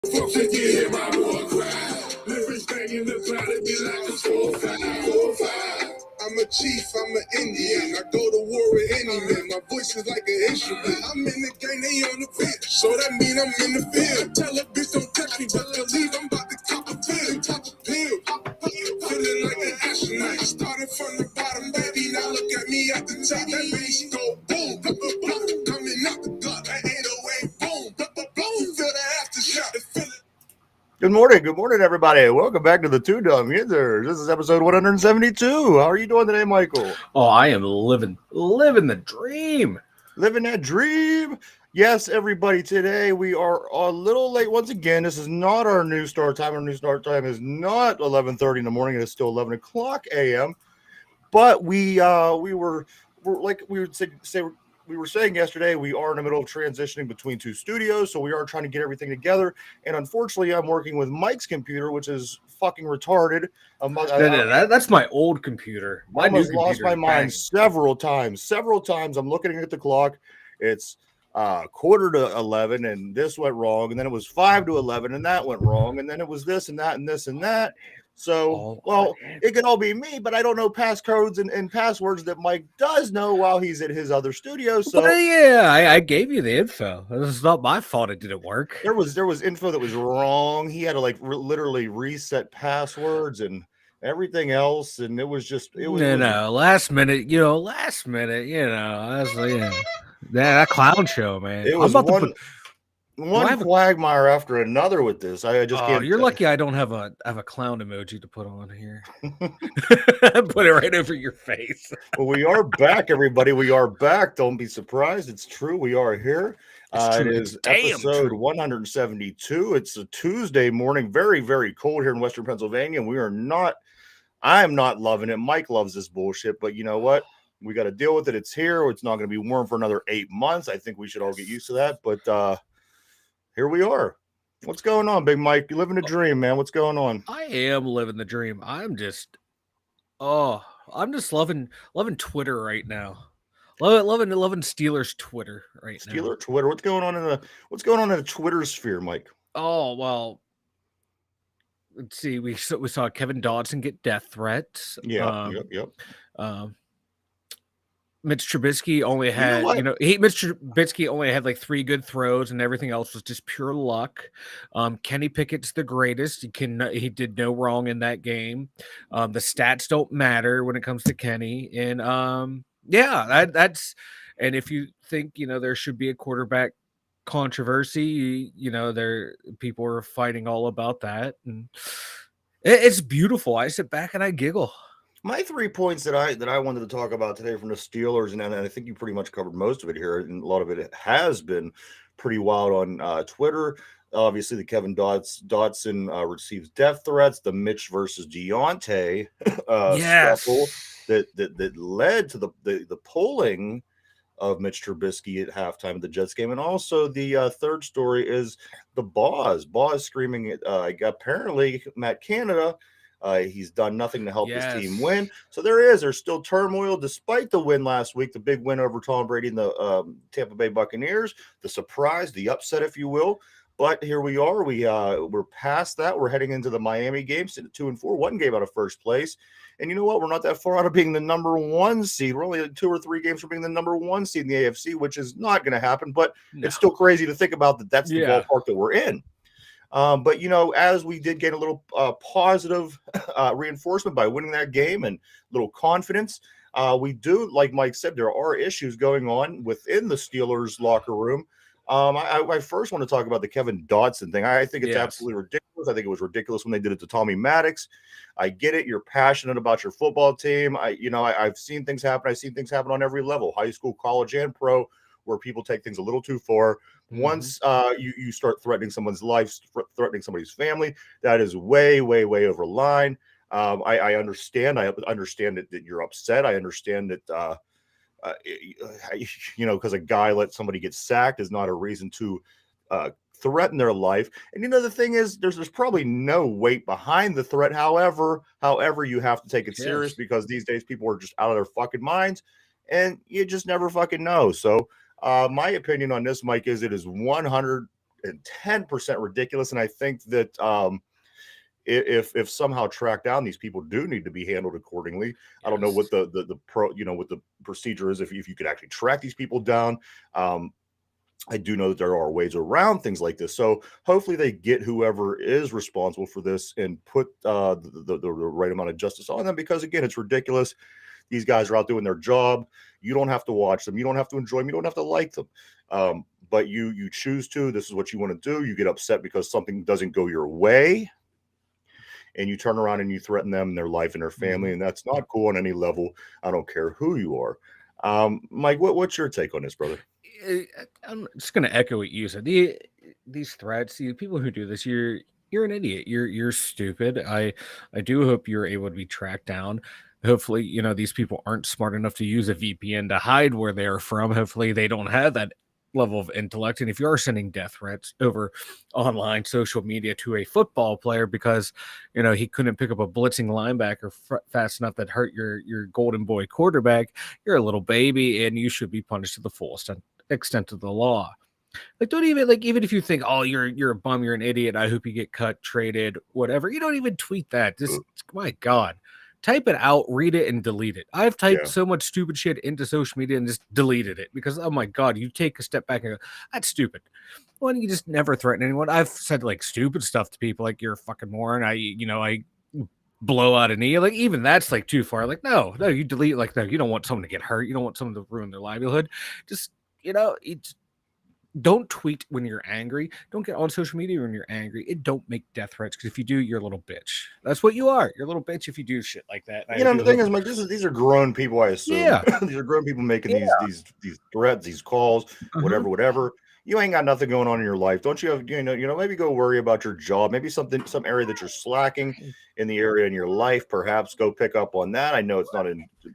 Folks that you hear my war cry. Lyrics banging the cloud, it be like a 4-5. I'm a chief, I'm an Indian. I go to war with any man. My voice is like an instrument. I'm in the game, they on the bench. So that mean I'm in the field. Tell a bitch don't touch me, but believe I'm about to cop a pill. Top a pill. Feeling like an astronaut. Started from the bottom, baby. Now look at me at the top. That bass go boom, boom, boom, boom. Coming out the gut, that 808 boom, boom, boom, boom. Feel the aftershock. Good morning, everybody. Welcome back to the Two Dum Yinzers. This is episode 172. How are you doing today, Michael? Oh, I am living the dream. Living that dream. Yes, everybody. Today we are a little late once again. This is not our new start time. Our new start time is not 11:30 in the morning. It is still 11 o'clock a.m. But we were like we would say. We were saying yesterday, we are in the middle of transitioning between two studios, so we are trying to get everything together. And unfortunately, I'm working with Mike's computer, which is fucking retarded. That's my old computer. I almost lost my mind several times. I'm looking at the clock. It's quarter to 11, and this went wrong. And then it was 5 to 11, and that went wrong. And then it was this and that and this and that. So, it could all be me, but I don't know passcodes and passwords that Mike does know while he's at his other studio. So, I gave you the info. It's not my fault it didn't work. There was info that was wrong. He had to literally reset passwords and everything else, and it was last minute. I was like, that clown show, man. It was one quagmire after another with this. I just can't. You're lucky I don't have a clown emoji to put on here. Put it right over your face. Well, we are back, everybody. We are back. Don't be surprised. It's true. We are here. It is episode 172. It's a Tuesday morning. Very, very cold here in Western Pennsylvania. And I am not loving it. Mike loves this bullshit, but you know what? We got to deal with it. It's here. It's not going to be warm for another 8 months. I think we should all get used to that. But here we are. What's going on, Big Mike? You living a dream, man. What's going on? I am living the dream. I'm just loving Twitter right now. Loving Steelers Twitter right now. Steeler Twitter. What's going on in the Twitter sphere, Mike? Oh, well, let's see. We saw Kevin Dotson get death threats. Yeah. Yep. Mitch Trubisky only had, Mitch Trubisky only had like 3 good throws, and everything else was just pure luck. Kenny Pickett's the greatest. He did no wrong in that game. The stats don't matter when it comes to Kenny, and that's. And if you think there should be a quarterback controversy, people are fighting all about that, and it's beautiful. I sit back and I giggle. My 3 points that I wanted to talk about today from the Steelers, and I think you pretty much covered most of it here, and a lot of it has been pretty wild on Twitter. Obviously, the Kevin Dotson receives death threats. The Mitch versus Deontay scuffle that led to the pulling of Mitch Trubisky at halftime of the Jets game. And also the third story is the Boz screaming at apparently Matt Canada. He's done nothing to help his team win. So there's still turmoil despite the win last week, the big win over Tom Brady and the Tampa Bay Buccaneers, the surprise, the upset, if you will. But here we are. We're past that. We're heading into the Miami game, sitting at 2-4, 1 game out of first place. And you know what? We're not that far out of being the number 1 seed. We're only 2 or 3 games from being the number 1 seed in the AFC, which is not going to happen. But It's still crazy to think about that. That's the ballpark that we're in. But as we did get a little positive reinforcement by winning that game and a little confidence, we do, like Mike said, there are issues going on within the Steelers locker room. I first want to talk about the Kevin Dotson thing. I think it's absolutely ridiculous. I think it was ridiculous when they did it to Tommy Maddox. I get it. You're passionate about your football team. I've seen things happen. I've seen things happen on every level, high school, college, and pro, where people take things a little too far. Once you start threatening someone's life, threatening somebody's family, that is way, way, way over line. I understand. I understand that you're upset. I understand that, because a guy let somebody get sacked is not a reason to threaten their life. And the thing is, there's probably no weight behind the threat. However, you have to take it serious, because these days people are just out of their fucking minds, and you just never fucking know. So my opinion on this, Mike, is it is 100 10% ridiculous. And I think that if somehow tracked down, these people do need to be handled accordingly. Yes. I don't know what the what the procedure is if you could actually track these people down. I do know that there are ways around things like this. So hopefully they get whoever is responsible for this and put the right amount of justice on them, because again, it's ridiculous. These guys are out doing their job. You don't have to watch them. You don't have to enjoy them. You don't have to like them. But you choose to. This is what you want to do. You get upset because something doesn't go your way, and you turn around and you threaten them and their life and their family, and that's not cool on any level. I don't care who you are. Mike, what's your take on this, brother? I'm just going to echo what you said. These threats, the people who do this, you're an idiot. You're stupid. I do hope you're able to be tracked down. Hopefully, these people aren't smart enough to use a VPN to hide where they're from. Hopefully, they don't have that level of intellect. And if you are sending death threats over online social media to a football player because he couldn't pick up a blitzing linebacker fast enough that hurt your golden boy quarterback, you're a little baby and you should be punished to the fullest extent of the law. Like, don't even even if you think, oh, you're a bum, you're an idiot, I hope you get cut, traded, whatever, you don't even tweet that. Just my God. Type it out, read it, and delete it. I've typed so much stupid shit into social media and just deleted it because, oh my God, you take a step back and go, that's stupid. Why don't you just never threaten anyone? I've said stupid stuff to people, like, you're a fucking moron. I blow out a knee. Like, even that's too far. Like, no, you delete. Like, no, you don't want someone to get hurt. You don't want someone to ruin their livelihood. Just, don't tweet when you're angry. Don't get on social media when you're angry. It don't make death threats, because if you do, you're a little bitch. That's what you are. You're a little bitch if you do shit like that. The thing is, Mike, these are grown people, I assume. Yeah. These are grown people making these threats, these calls, whatever. You ain't got nothing going on in your life. Don't you have, maybe go worry about your job, maybe some area that you're slacking in the area in your life. Perhaps go pick up on that. I know it's not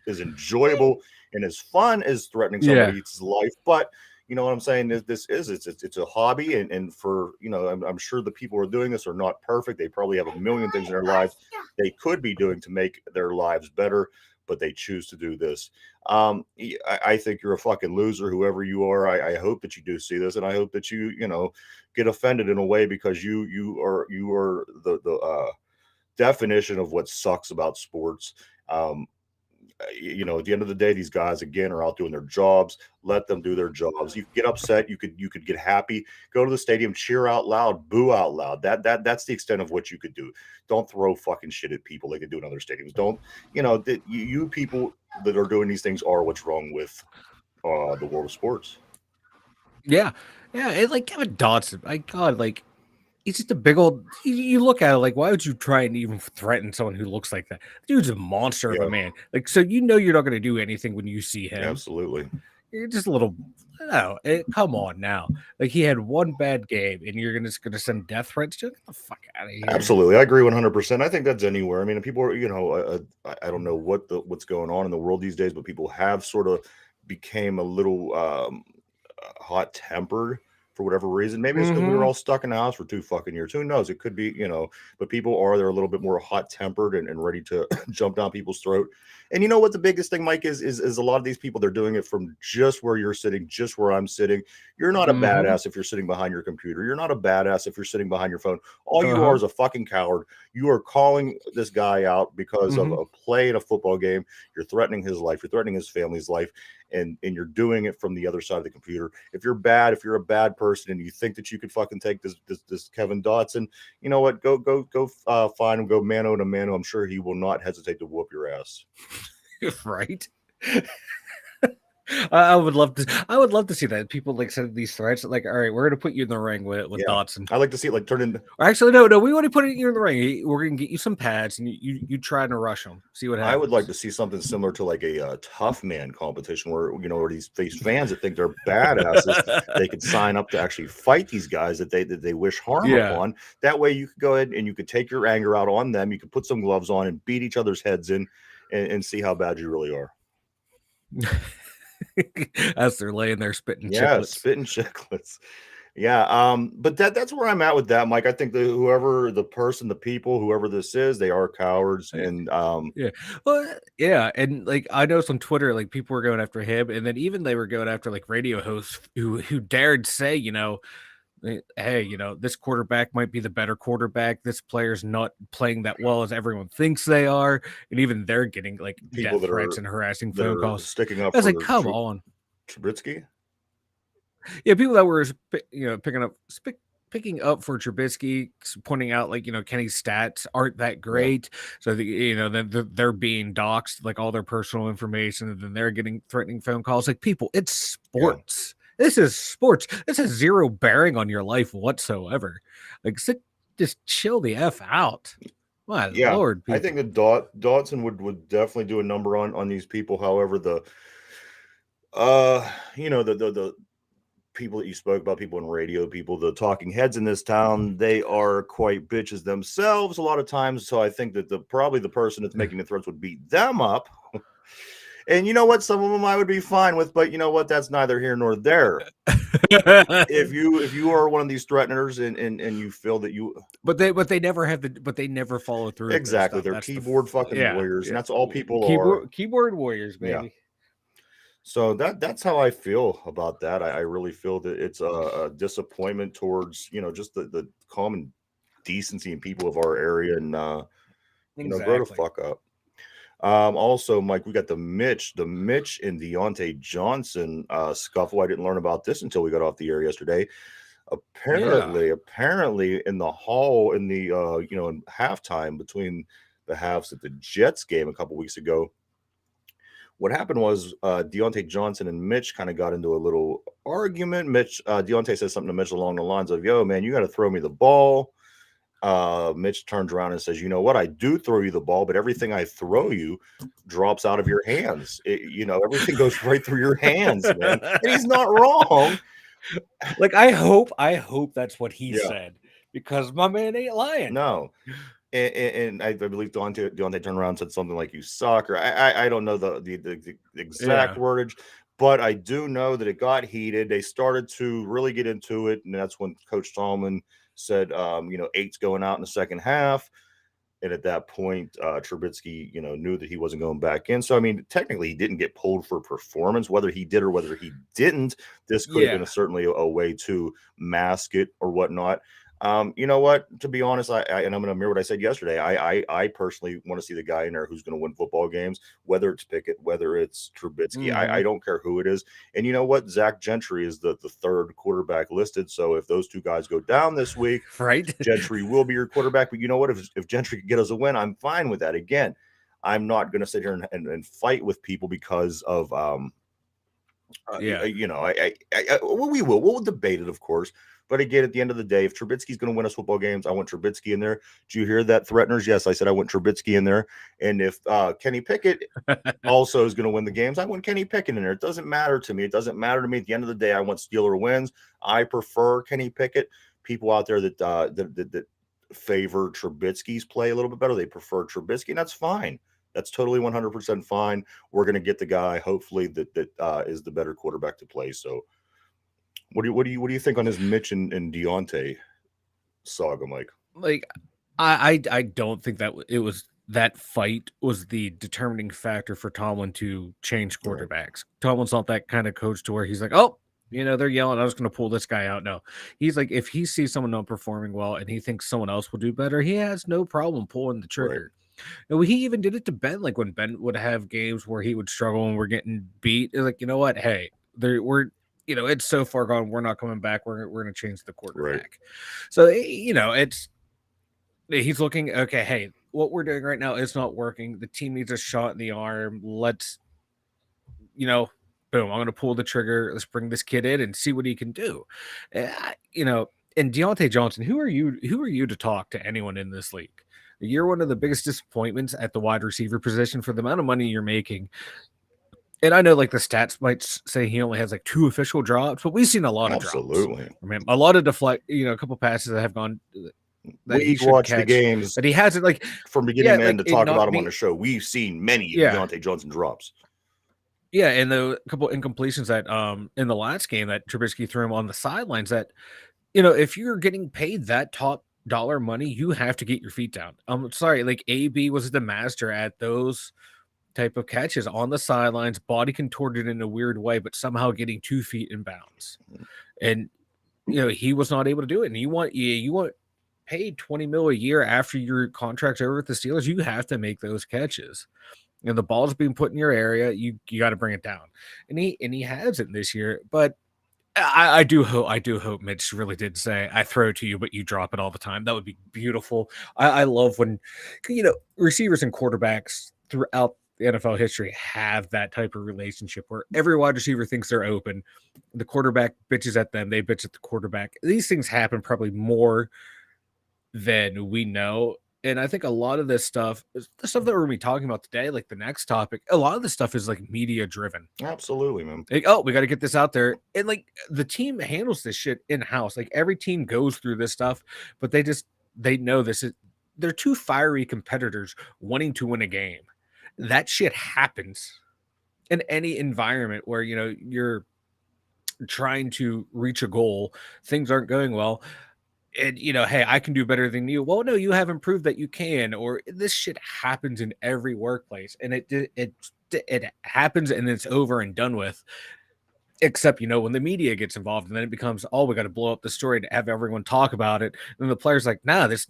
as enjoyable and as fun as threatening somebody's life, but you know what I'm saying? It's a hobby, and for I'm sure the people who are doing this are not perfect. They probably have a million things in their lives they could be doing to make their lives better, but they choose to do this. I think you're a fucking loser, whoever you are. I hope that you do see this, and I hope that you get offended in a way, because you are the definition of what sucks about sports. At the end of the day, these guys again are out doing their jobs. Let them do their jobs. You could get upset, you could get happy, go to the stadium, cheer out loud, boo out loud. That's the extent of what you could do. Don't throw fucking shit at people like they do in other stadiums. Don't you people that are doing these things are what's wrong with the world of sports. Yeah. It's like Kevin Dotson. My God, he's just a big old. You look at it why would you try and even threaten someone who looks like that? Dude's a monster of a man. So you're not going to do anything when you see him. Absolutely. You're just a little. No, come on now. He had one bad game, and you're just going to send death threats. Get the fuck out of here. Absolutely, I agree 100%. I think that's anywhere. I mean, people are, I don't know what's going on in the world these days, but people have sort of became a little hot tempered for whatever reason. Maybe it's because we were all stuck in the house for 2 fucking years. Who knows? It could be, but they're a little bit more hot tempered and ready to jump down people's throat. And you know what the biggest thing, Mike, is a lot of these people, they're doing it from just where you're sitting, just where I'm sitting. You're not a badass if you're sitting behind your computer. You're not a badass if you're sitting behind your phone. All you are is a fucking coward. You are calling this guy out because of a play in a football game. You're threatening his life. You're threatening his family's life. And you're doing it from the other side of the computer. If you're a bad person and you think that you could fucking take this Kevin Dotson, you know what? Go find him. Go mano to mano. I'm sure he will not hesitate to whoop your ass. Right. I would love to see that. People send these threats all right, we're gonna put you in the ring with Dotson. I like to see it turn into. Actually, no, we want to put you in the ring. We're gonna get you some pads, and you try to rush them. See what happens. I would like to see something similar to a tough man competition where where these fans that think they're badasses, they could sign up to actually fight these guys that they wish harm upon. That way, you could go ahead and you could take your anger out on them. You could put some gloves on and beat each other's heads in, and see how bad you really are. As they're laying there spitting chiclets. But that's where I'm at with that, Mike. I think that whoever this is, they are cowards. And and I noticed on Twitter, people were going after him, and then even they were going after radio hosts who dared say, Hey, this quarterback might be the better quarterback. This player's not playing that well as everyone thinks they are, and even they're getting like People death threats and harassing that phone are calls. sticking up I was for like, come on. Trubisky. Yeah, people that were picking up for Trubisky, pointing out like Kenny's stats aren't that great, so then they're being doxxed, like all their personal information, and then they're getting threatening phone calls. Like, people, it's sports. This is sports. This has zero bearing on your life whatsoever. Like, just chill the F out. My Lord, people. I think that Dotson would definitely do a number on these people. However, the people that you spoke about, people in radio, people, the talking heads in this town, they are quite bitches themselves a lot of times. So I think that probably the person that's making the threats would beat them up. And you know what? Some of them I would be fine with, but you know what? That's neither here nor there. If you are one of these threateners and you feel that you, but they never follow through. Exactly, they're keyboard fucking warriors, and that's all people are. Keyboard warriors, baby. Yeah. So that's how I feel about that. I really feel that it's a disappointment towards just the common decency and people of our area, and grow the fuck up. Also, Mike, we got the Mitch and Deontay Johnson scuffle. I didn't learn about this until we got off the air yesterday. Apparently, in the hall in the in halftime between the halves at the Jets game a couple weeks ago, what happened was Deontay Johnson and Mitch kind of got into a little argument. Deontay says something to Mitch along the lines of, "Yo, man, you got to throw me the ball." Mitch turns around and says, "You know what? I do throw you the ball, but everything I throw you drops out of your hands. Everything goes right through your hands, man." And he's not wrong. Like, I hope that's what he said, because my man ain't lying. No. And I believe Deontay turned around and said something like, "You suck," or I don't know the exact wordage, but I do know that it got heated. They started to really get into it, and that's when Coach Tallman said, eight's going out in the second half. And at that point, Trubisky, knew that he wasn't going back in. So, I mean, technically, he didn't get pulled for performance. Whether he did or whether he didn't, this could have been certainly a way to mask it or whatnot. You know what? To be honest, and I'm going to mirror what I said yesterday. I personally want to see the guy in there who's going to win football games, whether it's Pickett, whether it's Trubisky. I don't care who it is. And you know what? Zach Gentry is the third quarterback listed. So if those two guys go down this week, right, Gentry will be your quarterback. But you know what? If Gentry can get us a win, I'm fine with that. Again, I'm not going to sit here and fight with people because of we'll debate it, of course. But again, at the end of the day, if Trubisky's going to win us football games, I want Trubisky in there. Do you hear that, threateners? Yes, I said I want Trubisky in there. And if Kenny Pickett also is going to win the games, I want Kenny Pickett in there. It doesn't matter to me. At the end of the day, I want Steeler wins. I prefer Kenny Pickett. People out there that favor Trubisky's play a little bit better, they prefer Trubisky, and that's fine. That's totally 100% fine. We're going to get the guy, hopefully, that is the better quarterback to play. So, what do you think on his Mitch and Deontay saga, Mike? Like, I don't think that it was that fight was the determining factor for Tomlin to change quarterbacks. Right. Tomlin's not that kind of coach to where he's like, oh, they're yelling, I was going to pull this guy out. No, he's like, if he sees someone not performing well and he thinks someone else will do better, he has no problem pulling the trigger. Right. He even did it to Ben, like when Ben would have games where he would struggle and we're getting beat. Like, you know what? Hey, it's so far gone. We're not coming back. We're going to change the quarterback. Right. So, he's looking, okay, hey, what we're doing right now is not working. The team needs a shot in the arm. Let's, boom, I'm going to pull the trigger. Let's bring this kid in and see what he can do. And Deontay Johnson, who are you to talk to anyone in this league? You're one of the biggest disappointments at the wide receiver position for the amount of money you're making. And I know, like, the stats might say he only has like 2 official drops, but we've seen a lot of drops. Absolutely. I mean, a lot of a couple passes that have gone. We've watched the games that he hasn't, like, from beginning to end, to talk about him on the show. We've seen many Deontay Johnson drops. Yeah, and the couple incompletions that in the last game that Trubisky threw him on the sidelines. That if you're getting paid that top dollar money, you have to get your feet down. I'm sorry, like, AB was the master at those type of catches on the sidelines, body contorted in a weird way, but somehow getting 2 feet in bounds. And he was not able to do it. And you want paid $20 million a year after your contract's over with the Steelers, you have to make those catches. The ball's being put in your area, you got to bring it down. And he has it this year. But I do hope Mitch really did say, I throw to you, but you drop it all the time. That would be beautiful. I love when, receivers and quarterbacks throughout the NFL history have that type of relationship where every wide receiver thinks they're open. The quarterback bitches at them. They bitch at the quarterback. These things happen probably more than we know. And I think a lot of this stuff, the stuff that we're going to be talking about today, like the next topic, a lot of this stuff is like media driven. Absolutely, man. Like, oh, we got to get this out there. And like the team handles this shit in house. Like every team goes through this stuff, but they know this is, they're two fiery competitors wanting to win a game. That shit happens in any environment where, you're trying to reach a goal, things aren't going well. And hey, I can do better than you. Well, no, you haven't proved that you can. Or this shit happens in every workplace, and it happens, and it's over and done with. Except when the media gets involved, and then it becomes, oh, we got to blow up the story to have everyone talk about it. And the player's like, nah, this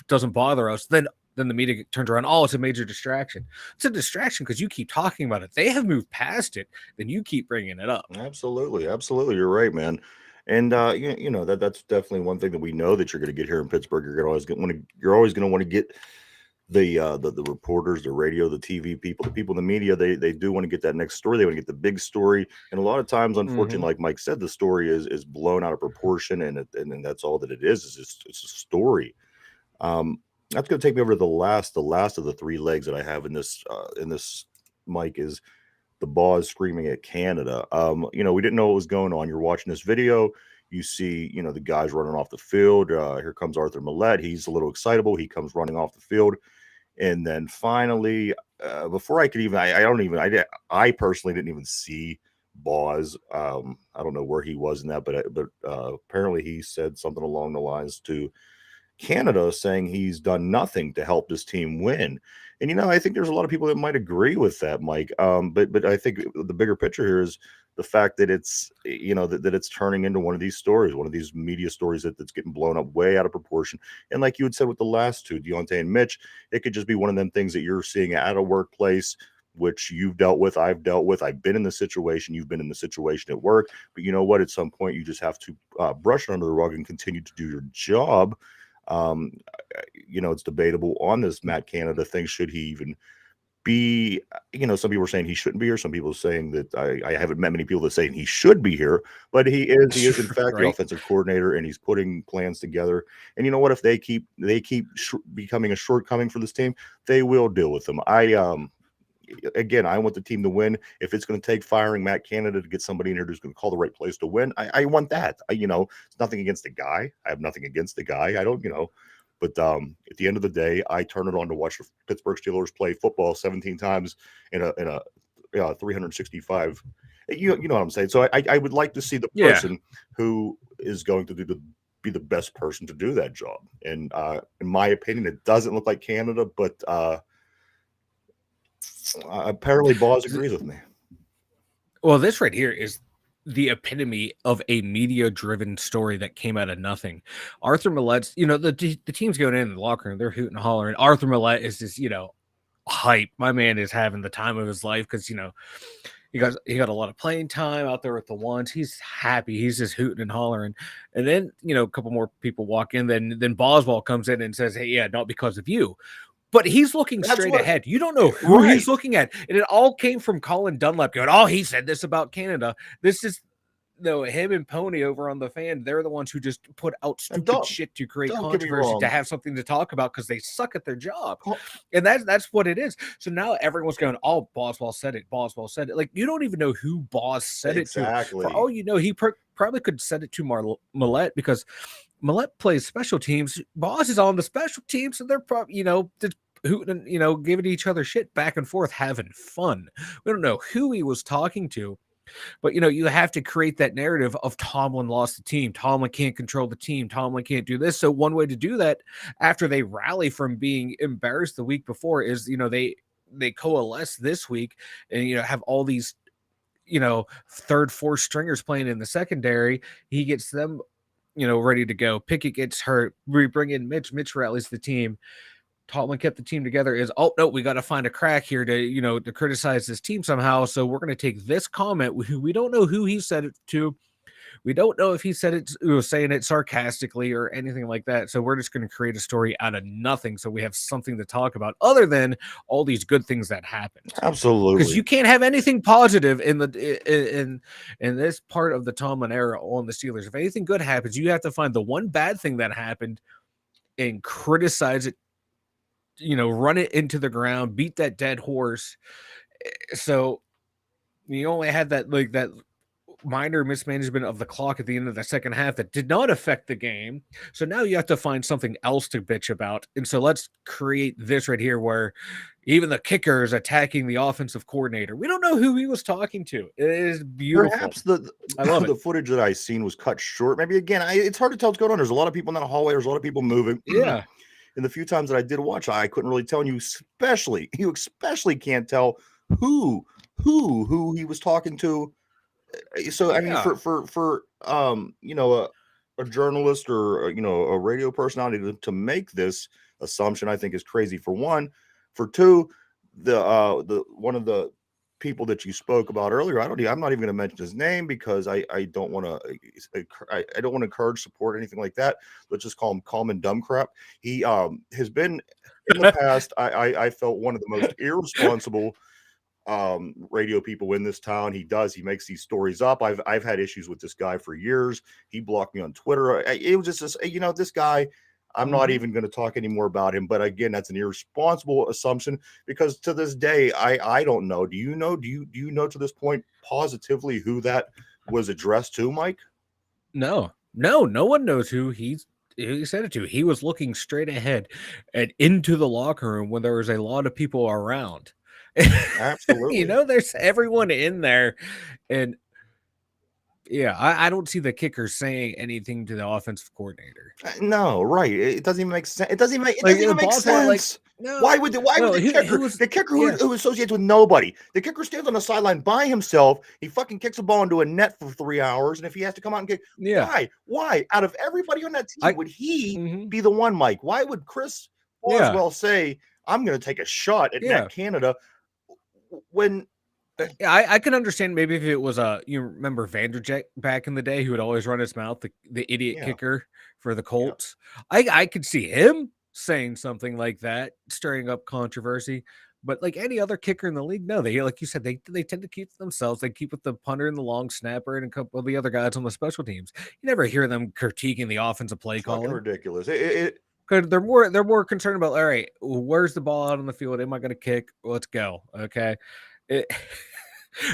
doesn't bother us. Then the media turns around, oh, it's a major distraction. It's a distraction because you keep talking about it. They have moved past it, then you keep bringing it up. Absolutely, you're right, man. And that's definitely one thing that we know that you're going to get here in Pittsburgh. You're always going to want to get the reporters, the radio, the TV people, the people in the media. They do want to get that next story. They want to get the big story. And a lot of times, unfortunately, like Mike said, the story is blown out of proportion, and that's all that it is. It's a story. That's going to take me over to the last of the three legs that I have in this Mike is the Boz screaming at Canada. We didn't know what was going on. You're watching this video. You see, the guys running off the field. Here comes Arthur Millette. He's a little excitable. He comes running off the field. And then finally, before I could even, I personally didn't even see Boz. I don't know where he was in that, but apparently he said something along the lines to Canada, saying he's done nothing to help this team win. And I think there's a lot of people that might agree with that, Mike. But I think the bigger picture here is the fact that it's that it's turning into one of these stories, one of these media stories that's getting blown up way out of proportion. And like you had said with the last two, Deontay and Mitch, it could just be one of them things that you're seeing at a workplace, which you've dealt with, I've dealt with. I've been in the situation, you've been in the situation at work. But you know what? At some point, you just have to brush it under the rug and continue to do your job. It's debatable on this Matt Canada thing. Should he even be, some people are saying he shouldn't be here. Some people are saying that I haven't met many people that say he should be here, but he is in fact the offensive coordinator, and he's putting plans together. And you know what? If they keep becoming a shortcoming for this team, they will deal with them. Again, I want the team to win. If it's going to take firing Matt Canada to get somebody in here who's going to call the right place to win, I want that. It's nothing against the guy. I have nothing against the guy. I don't, but at the end of the day, I turn it on to watch the Pittsburgh Steelers play football 17 times in a 365. You know what I'm saying? So I would like to see the person who is going to be the best person to do that job. And in my opinion, it doesn't look like Canada, but apparently Boz agrees with me. Well, this right here is the epitome of a media-driven story that came out of nothing. Arthur Millette's, the team's going in the locker room, they're hooting and hollering. Arthur Millette is just, hype. My man is having the time of his life because, he got a lot of playing time out there with the ones. He's happy. He's just hooting and hollering. And then, a couple more people walk in. Then Boswell comes in and says, hey, yeah, not because of you. But he's looking straight ahead. You don't know who he's looking at. And it all came from Colin Dunlap going, oh, he said this about Canada. This is, him and Pony over on the Fan. They're the ones who just put out stupid shit to create controversy, to have something to talk about because they suck at their job. And that's what it is. So now everyone's going, oh, Boswell said it. Boswell said it. Like, you don't even know who Boz said it to. For all you know, he probably could send it to Millette because Millette plays special teams. Boz is on the special teams, so they're probably, hooting and, giving each other shit back and forth, having fun. We don't know who he was talking to, but, you have to create that narrative of Tomlin lost the team. Tomlin can't control the team. Tomlin can't do this. So one way to do that after they rally from being embarrassed the week before is, they coalesce this week and, have all these, third, fourth stringers playing in the secondary. He gets them ready to go. Pickett gets hurt. We bring in Mitch. Mitch rallies the team. Tomlin kept the team together. Oh no, we got to find a crack here to criticize this team somehow. So we're going to take this comment. We don't know who he said it to. We don't know if he said it, saying it sarcastically or anything like that. So we're just going to create a story out of nothing, so we have something to talk about other than all these good things that happened. Absolutely, because you can't have anything positive in this part of the Tomlin era on the Steelers. If anything good happens, you have to find the one bad thing that happened and criticize it. Run it into the ground, beat that dead horse. So you only had that minor mismanagement of the clock at the end of the second half that did not affect the game. So now you have to find something else to bitch about. And so let's create this right here where even the kicker is attacking the offensive coordinator. We don't know who he was talking to. It is beautiful. Perhaps I love the footage that I seen was cut short. Maybe again, it's hard to tell what's going on. There's a lot of people in that hallway. There's a lot of people moving. Yeah. And the few times that I did watch, I couldn't really tell. And you especially can't tell who he was talking to. So I mean, for a journalist or a radio personality to make this assumption, I think is crazy. For one, for two, the one of the people that you spoke about earlier, I'm not even going to mention his name because I don't want to I don't want to encourage, support, anything like that. Let's just call him Calm and Dumb Crap. He has been in the past. I felt one of the most irresponsible radio people in this town. He makes these stories up. I've had issues with this guy for years. He blocked me on Twitter. It was just this guy, I'm not even going to talk anymore about him. But again, that's an irresponsible assumption because to this day, I don't know. Do you know to this point positively who that was addressed to, Mike? No one knows who he said it to. He was looking straight ahead and into the locker room when there was a lot of people around. Absolutely. There's everyone in there. And yeah, I don't see the kicker saying anything to the offensive coordinator. No, right. It doesn't even make sense. It doesn't even make sense. No, why would the kicker who associates with nobody? The kicker stands on the sideline by himself. He fucking kicks a ball into a net for 3 hours, and if he has to come out and kick, why? Out of everybody on that team, would he be the one, Mike? Why would Chris Boswell say, "I'm going to take a shot at Net Canada"? When I can understand maybe if it was you remember Vanderjagt back in the day who would always run his mouth, the idiot kicker for the Colts. I could see him saying something like that, stirring up controversy. But like any other kicker in the league, no, they, like you said, they tend to keep themselves. They keep with the punter and the long snapper and a couple of the other guys on the special teams. You never hear them critiquing the offensive play calling. Ridiculous. Because they're more concerned about, all right, where's the ball out on the field? Am I going to kick? Let's go. Okay.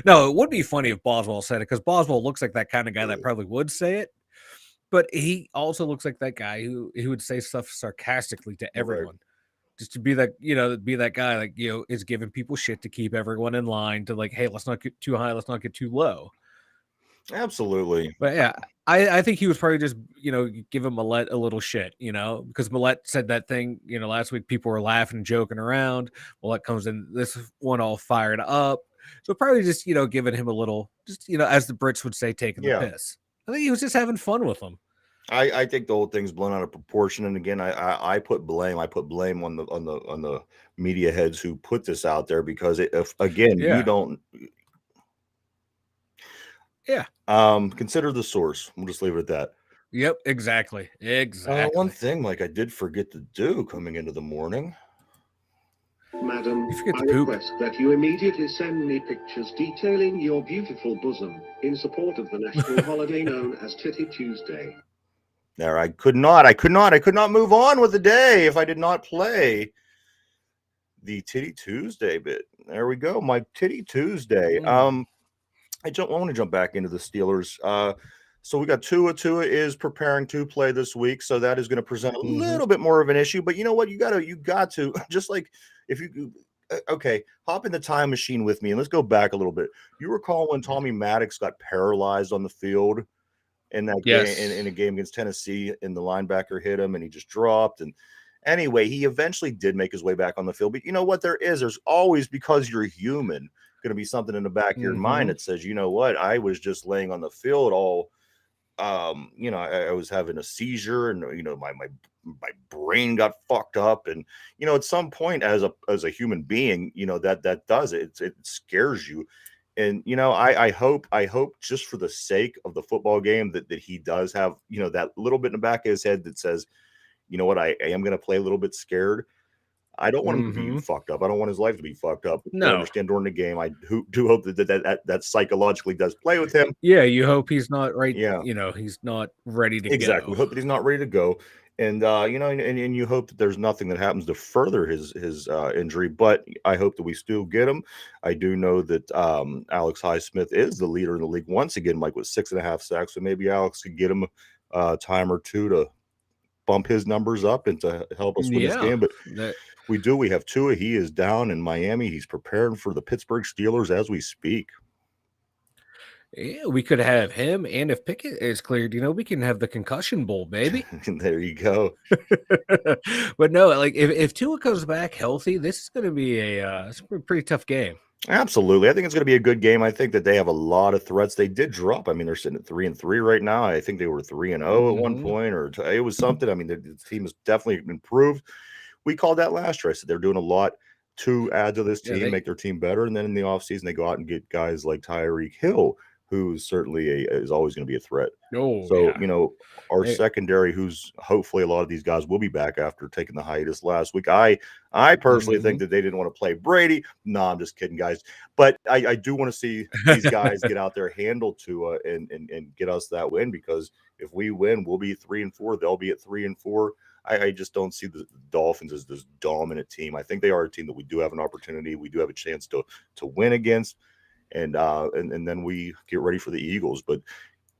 No, it would be funny if Boswell said it because Boswell looks like that kind of guy that probably would say it. But he also looks like that guy who would say stuff sarcastically to everyone. Right. Just to be that guy, like, is giving people shit to keep everyone in line to like, hey, let's not get too high. Let's not get too low. Absolutely. But yeah, I think he was probably just, giving Millette a little shit, because Millette said that thing, last week people were laughing and joking around. Millette comes in this one all fired up. So probably just, giving him a little, just, as the Brits would say, taking the piss. I think he was just having fun with them. I think the whole thing's blown out of proportion. And again, I put blame on the media heads who put this out there because you don't. Yeah. Consider the source. We'll just leave it at that. Yep, exactly. One thing, Mike, I did forget to do coming into the morning. Madam, I request that you immediately send me pictures detailing your beautiful bosom in support of the national holiday known as Titty Tuesday. There, I could not move on with the day if I did not play the Titty Tuesday bit. There we go, my Titty Tuesday. I want to jump back into the Steelers. So we got Tua. Tua is preparing to play this week, so that is going to present a little bit more of an issue. But you know what? You got to just like if you hop in the time machine with me and let's go back a little bit. You recall when Tommy Maddox got paralyzed on the field in that game in a game against Tennessee, and the linebacker hit him and he just dropped. And anyway, he eventually did make his way back on the field. But you know what? There's always, because you're human, going to be something in the back of your mind that says, you know what, I was just laying on the field all I was having a seizure, and my brain got fucked up, and at some point, as a human being, that does it. It scares you, and I hope just for the sake of the football game that he does have that little bit in the back of his head that says, you know what, I am going to play a little bit scared. I don't want him to be fucked up. I don't want his life to be fucked up. No. I understand during the game. I do hope that psychologically does play with him. Yeah, you hope he's not right. Yeah, he's not ready to exactly. We go. hope that he's not ready to go, and and you hope that there's nothing that happens to further his injury. But I hope that we still get him. I do know that Alex Highsmith is the leader in the league once again, Mike, with 6.5 sacks. So maybe Alex could get him a time or two to bump his numbers up and to help us win this game. But we have Tua. He is down in Miami. He's preparing for the Pittsburgh Steelers as we speak. Yeah, we could have him, and if Pickett is cleared, we can have the concussion bowl, baby. There you go. But no, like if Tua comes back healthy, this is going to be it's a pretty tough game. Absolutely. I think it's going to be a good game. I think that they have a lot of threats. They did drop. I mean, they're sitting at 3-3 right now. I think they were 3-0 at one point, or it was something. I mean, the team has definitely improved. We called that last year. I said they're doing a lot to add to this team, make their team better. And then in the offseason, they go out and get guys like Tyreek Hill, who certainly is always going to be a threat. Our secondary, who's hopefully a lot of these guys will be back after taking the hiatus last week. I personally think that they didn't want to play Brady. No, I'm just kidding, guys. But I do want to see these guys get out there, handle Tua, and get us that win, because if we win, we'll be 3-4. They'll be at 3-4. I just don't see the Dolphins as this dominant team. I think they are a team that we do have an opportunity. We do have a chance to win against. And then we get ready for the Eagles. But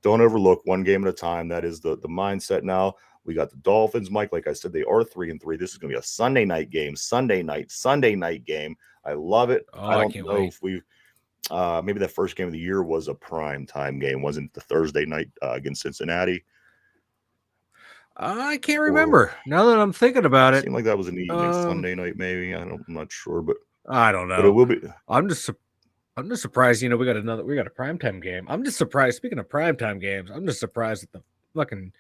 don't overlook one game at a time. That is the mindset now. We got the Dolphins, Mike. Like I said, they are 3-3. This is going to be a Sunday night game. Sunday night game. I love it. I don't know if we've maybe the first game of the year was a prime time game. Wasn't the Thursday night against Cincinnati? I can't remember. Now that I'm thinking about it, seemed like that was an evening Sunday night, maybe. I'm not sure, but I don't know. But it will be. I'm just surprised. We got a primetime game. I'm just surprised. Speaking of primetime games, I'm just surprised that the fucking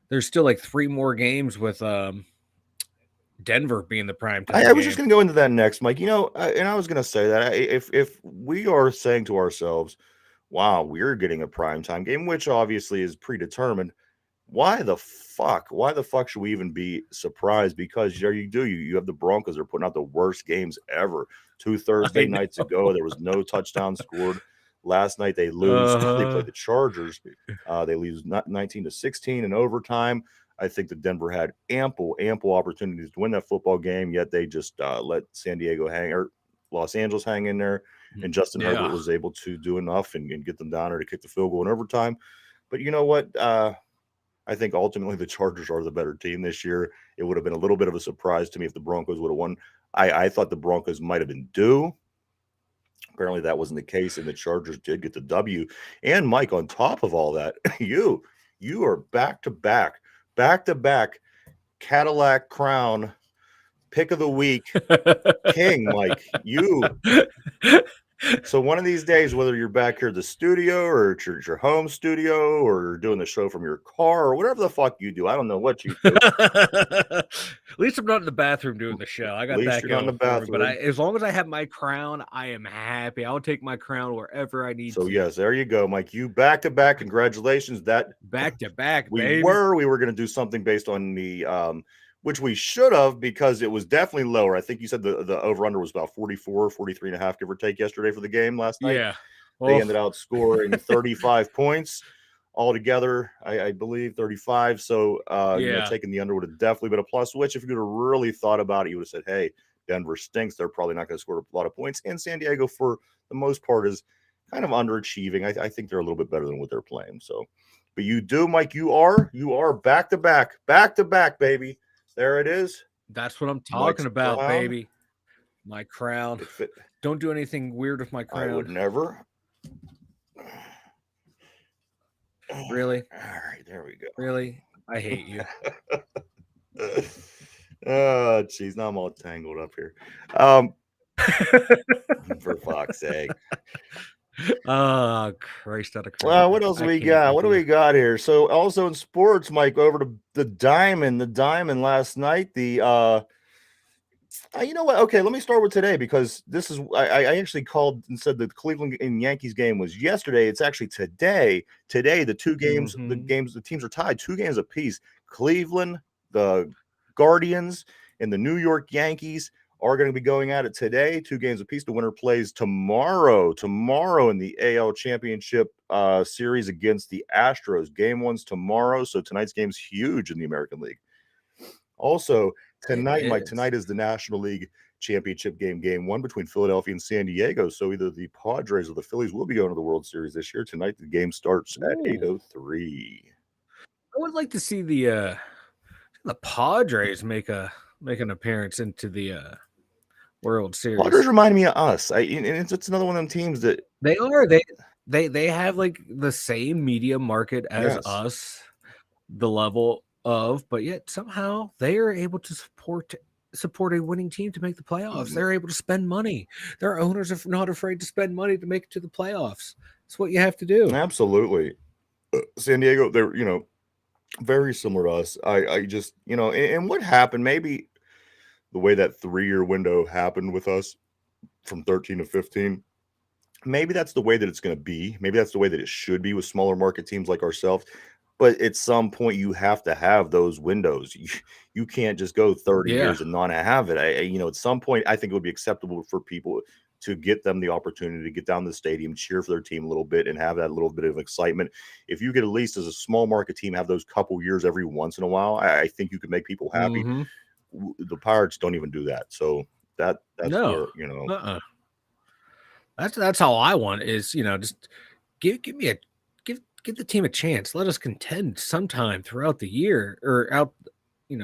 there's still like 3 more games with Denver being the primetime. I was just going to go into that next, Mike. And I was going to say that if we are saying to ourselves, "Wow, we're getting a primetime game," which obviously is predetermined. Why the fuck should we even be surprised? Because you have the Broncos are putting out the worst games ever. 2 Thursday nights ago, there was no touchdown scored. Last night they lose. They played the Chargers. They lose 19-16 in overtime. I think that Denver had ample opportunities to win that football game, yet they just let Los Angeles hang in there, and Justin Herbert was able to do enough and get them down there to kick the field goal in overtime. But you know what? I think ultimately the Chargers are the better team this year. It would have been a little bit of a surprise to me if the Broncos would have won. I thought the Broncos might have been due. Apparently that wasn't the case, and the Chargers did get the W. And Mike, on top of all that, you are back-to-back Cadillac Crown pick of the week king, Mike. So one of these days, whether you're back here at the studio or at your home studio or doing the show from your car or whatever the fuck you do, I don't know what you do. At least I'm not in the bathroom doing the show. I got that going. In the bathroom. But as long as I have my crown, I am happy. I'll take my crown wherever I need to. So yes, there you go, Mike. You back-to-back. Congratulations. That back-to-back, baby. We were going to do something based on the which we should have, because it was definitely lower. I think you said the over-under was about 43.5, give or take, yesterday for the game last night. Yeah. They ended out scoring 35 points altogether, I believe, 35. So, taking the under would have definitely been a plus, which if you would have really thought about it, you would have said, hey, Denver stinks. They're probably not going to score a lot of points. And San Diego, for the most part, is kind of underachieving. I think they're a little bit better than what they're playing. So, but you do, Mike, you are back-to-back, baby. There it is. That's what I'm talking about, baby. My crown. Don't do anything weird with my crown. I would never. Really? All right, there we go. Really? I hate you. Oh, geez. Now I'm all tangled up here. For fuck's sake. Oh, Christ out of Christ. What else I we can't got? with What do you. we got here? So also in sports, Mike, over to the Diamond last night. You know what? Okay, let me start with today because this is I actually called and said the Cleveland and Yankees game was yesterday. It's actually today. Today, the the teams are tied 2 games apiece. Cleveland, the Guardians, and the New York Yankees are going to be going at it today. 2 games apiece. The winner plays tomorrow. Tomorrow in the AL Championship series against the Astros. Game 1's tomorrow. So tonight's game's huge in the American League. Also, tonight, Mike, tonight is the National League Championship game 1 between Philadelphia and San Diego. So either the Padres or the Phillies will be going to the World Series this year. Tonight, the game starts at 8:03. I would like to see the Padres make an appearance into the World Series. Padres remind me of us. And it's another one of them teams that they are. They have like the same media market as us, the level of, but yet somehow they are able to support a winning team to make the playoffs. They're able to spend money. Their owners are not afraid to spend money to make it to the playoffs. That's what you have to do. Absolutely. San Diego, they're, very similar to us. I just, and what happened, maybe the way that 3-year window happened with us from 13 to 15, maybe that's the way that it's going to be. Maybe that's the way that it should be with smaller market teams like ourselves. But at some point, you have to have those windows. You can't just go 30 years and not have it. At some point, I think it would be acceptable for people to get them the opportunity to get down to the stadium, cheer for their team a little bit, and have that little bit of excitement. If you get at least as a small market team, have those couple years every once in a while, I think you can make people happy. The Pirates don't even do that. So that's where, That's how I want is, just give the team a chance. Let us contend sometime throughout the year or out,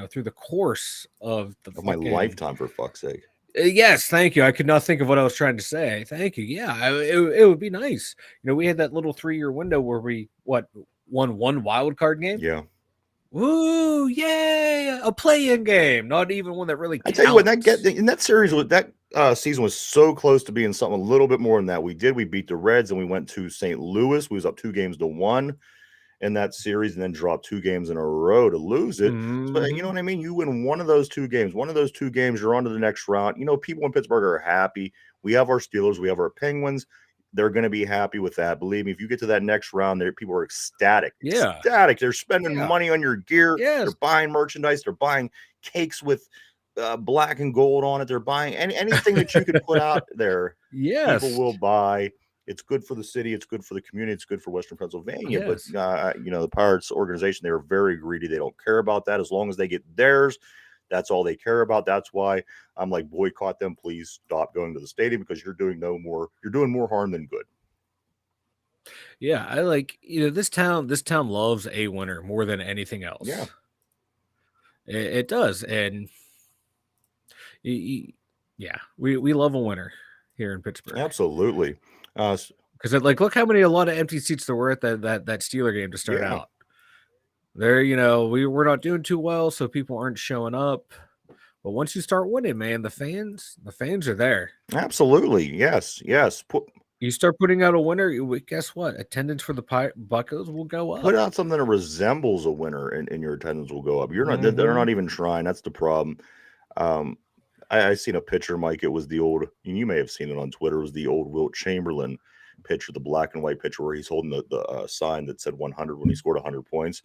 through the course of my lifetime, for fuck's sake. Yes, thank you. I could not think of what I was trying to say. Thank you. Yeah, it would be nice. We had that little 3-year window where we won one wild card game. Yeah. Woo! Yay! A play-in game, not even one that really counts. I tell you what, in that series, that season was so close to being something a little bit more than that. We beat the Reds, and we went to St. Louis. We was up 2-1 in that series, and then dropped 2 games in a row to lose it. So, you know what I mean? You win one of those 2 games. One of those 2 games, you're on to the next round. People in Pittsburgh are happy. We have our Steelers. We have our Penguins. They're going to be happy with that. Believe me, if you get to that next round, people are ecstatic. Yeah. Ecstatic. They're spending money on your gear. Yes. They're buying merchandise. They're buying cakes with black and gold on it. They're buying anything that you could put out there. Yes. People will buy. It's good for the city. It's good for the community. It's good for Western Pennsylvania. Yes. But, the Pirates organization, they are very greedy. They don't care about that. As long as they get theirs, that's all they care about. That's why I'm like, boycott them. Please stop going to the stadium because you're doing more harm than good. Yeah, I like, this town loves a winner more than anything else. Yeah. It does. And yeah, we love a winner here in Pittsburgh. Absolutely. Because look how a lot of empty seats there were at that Steeler game to start out. There, we're not doing too well, so people aren't showing up. But once you start winning, man, the fans are there. Absolutely. Yes. You start putting out a winner, guess what? Attendance for the Buccos will go up. Put out something that resembles a winner, and your attendance will go up. You're not. They're not even trying. That's the problem. I seen a picture, Mike. It was the old. You may have seen it on Twitter. It was the old Wilt Chamberlain picture, the black and white picture where he's holding the sign that said 100 when he scored 100 points.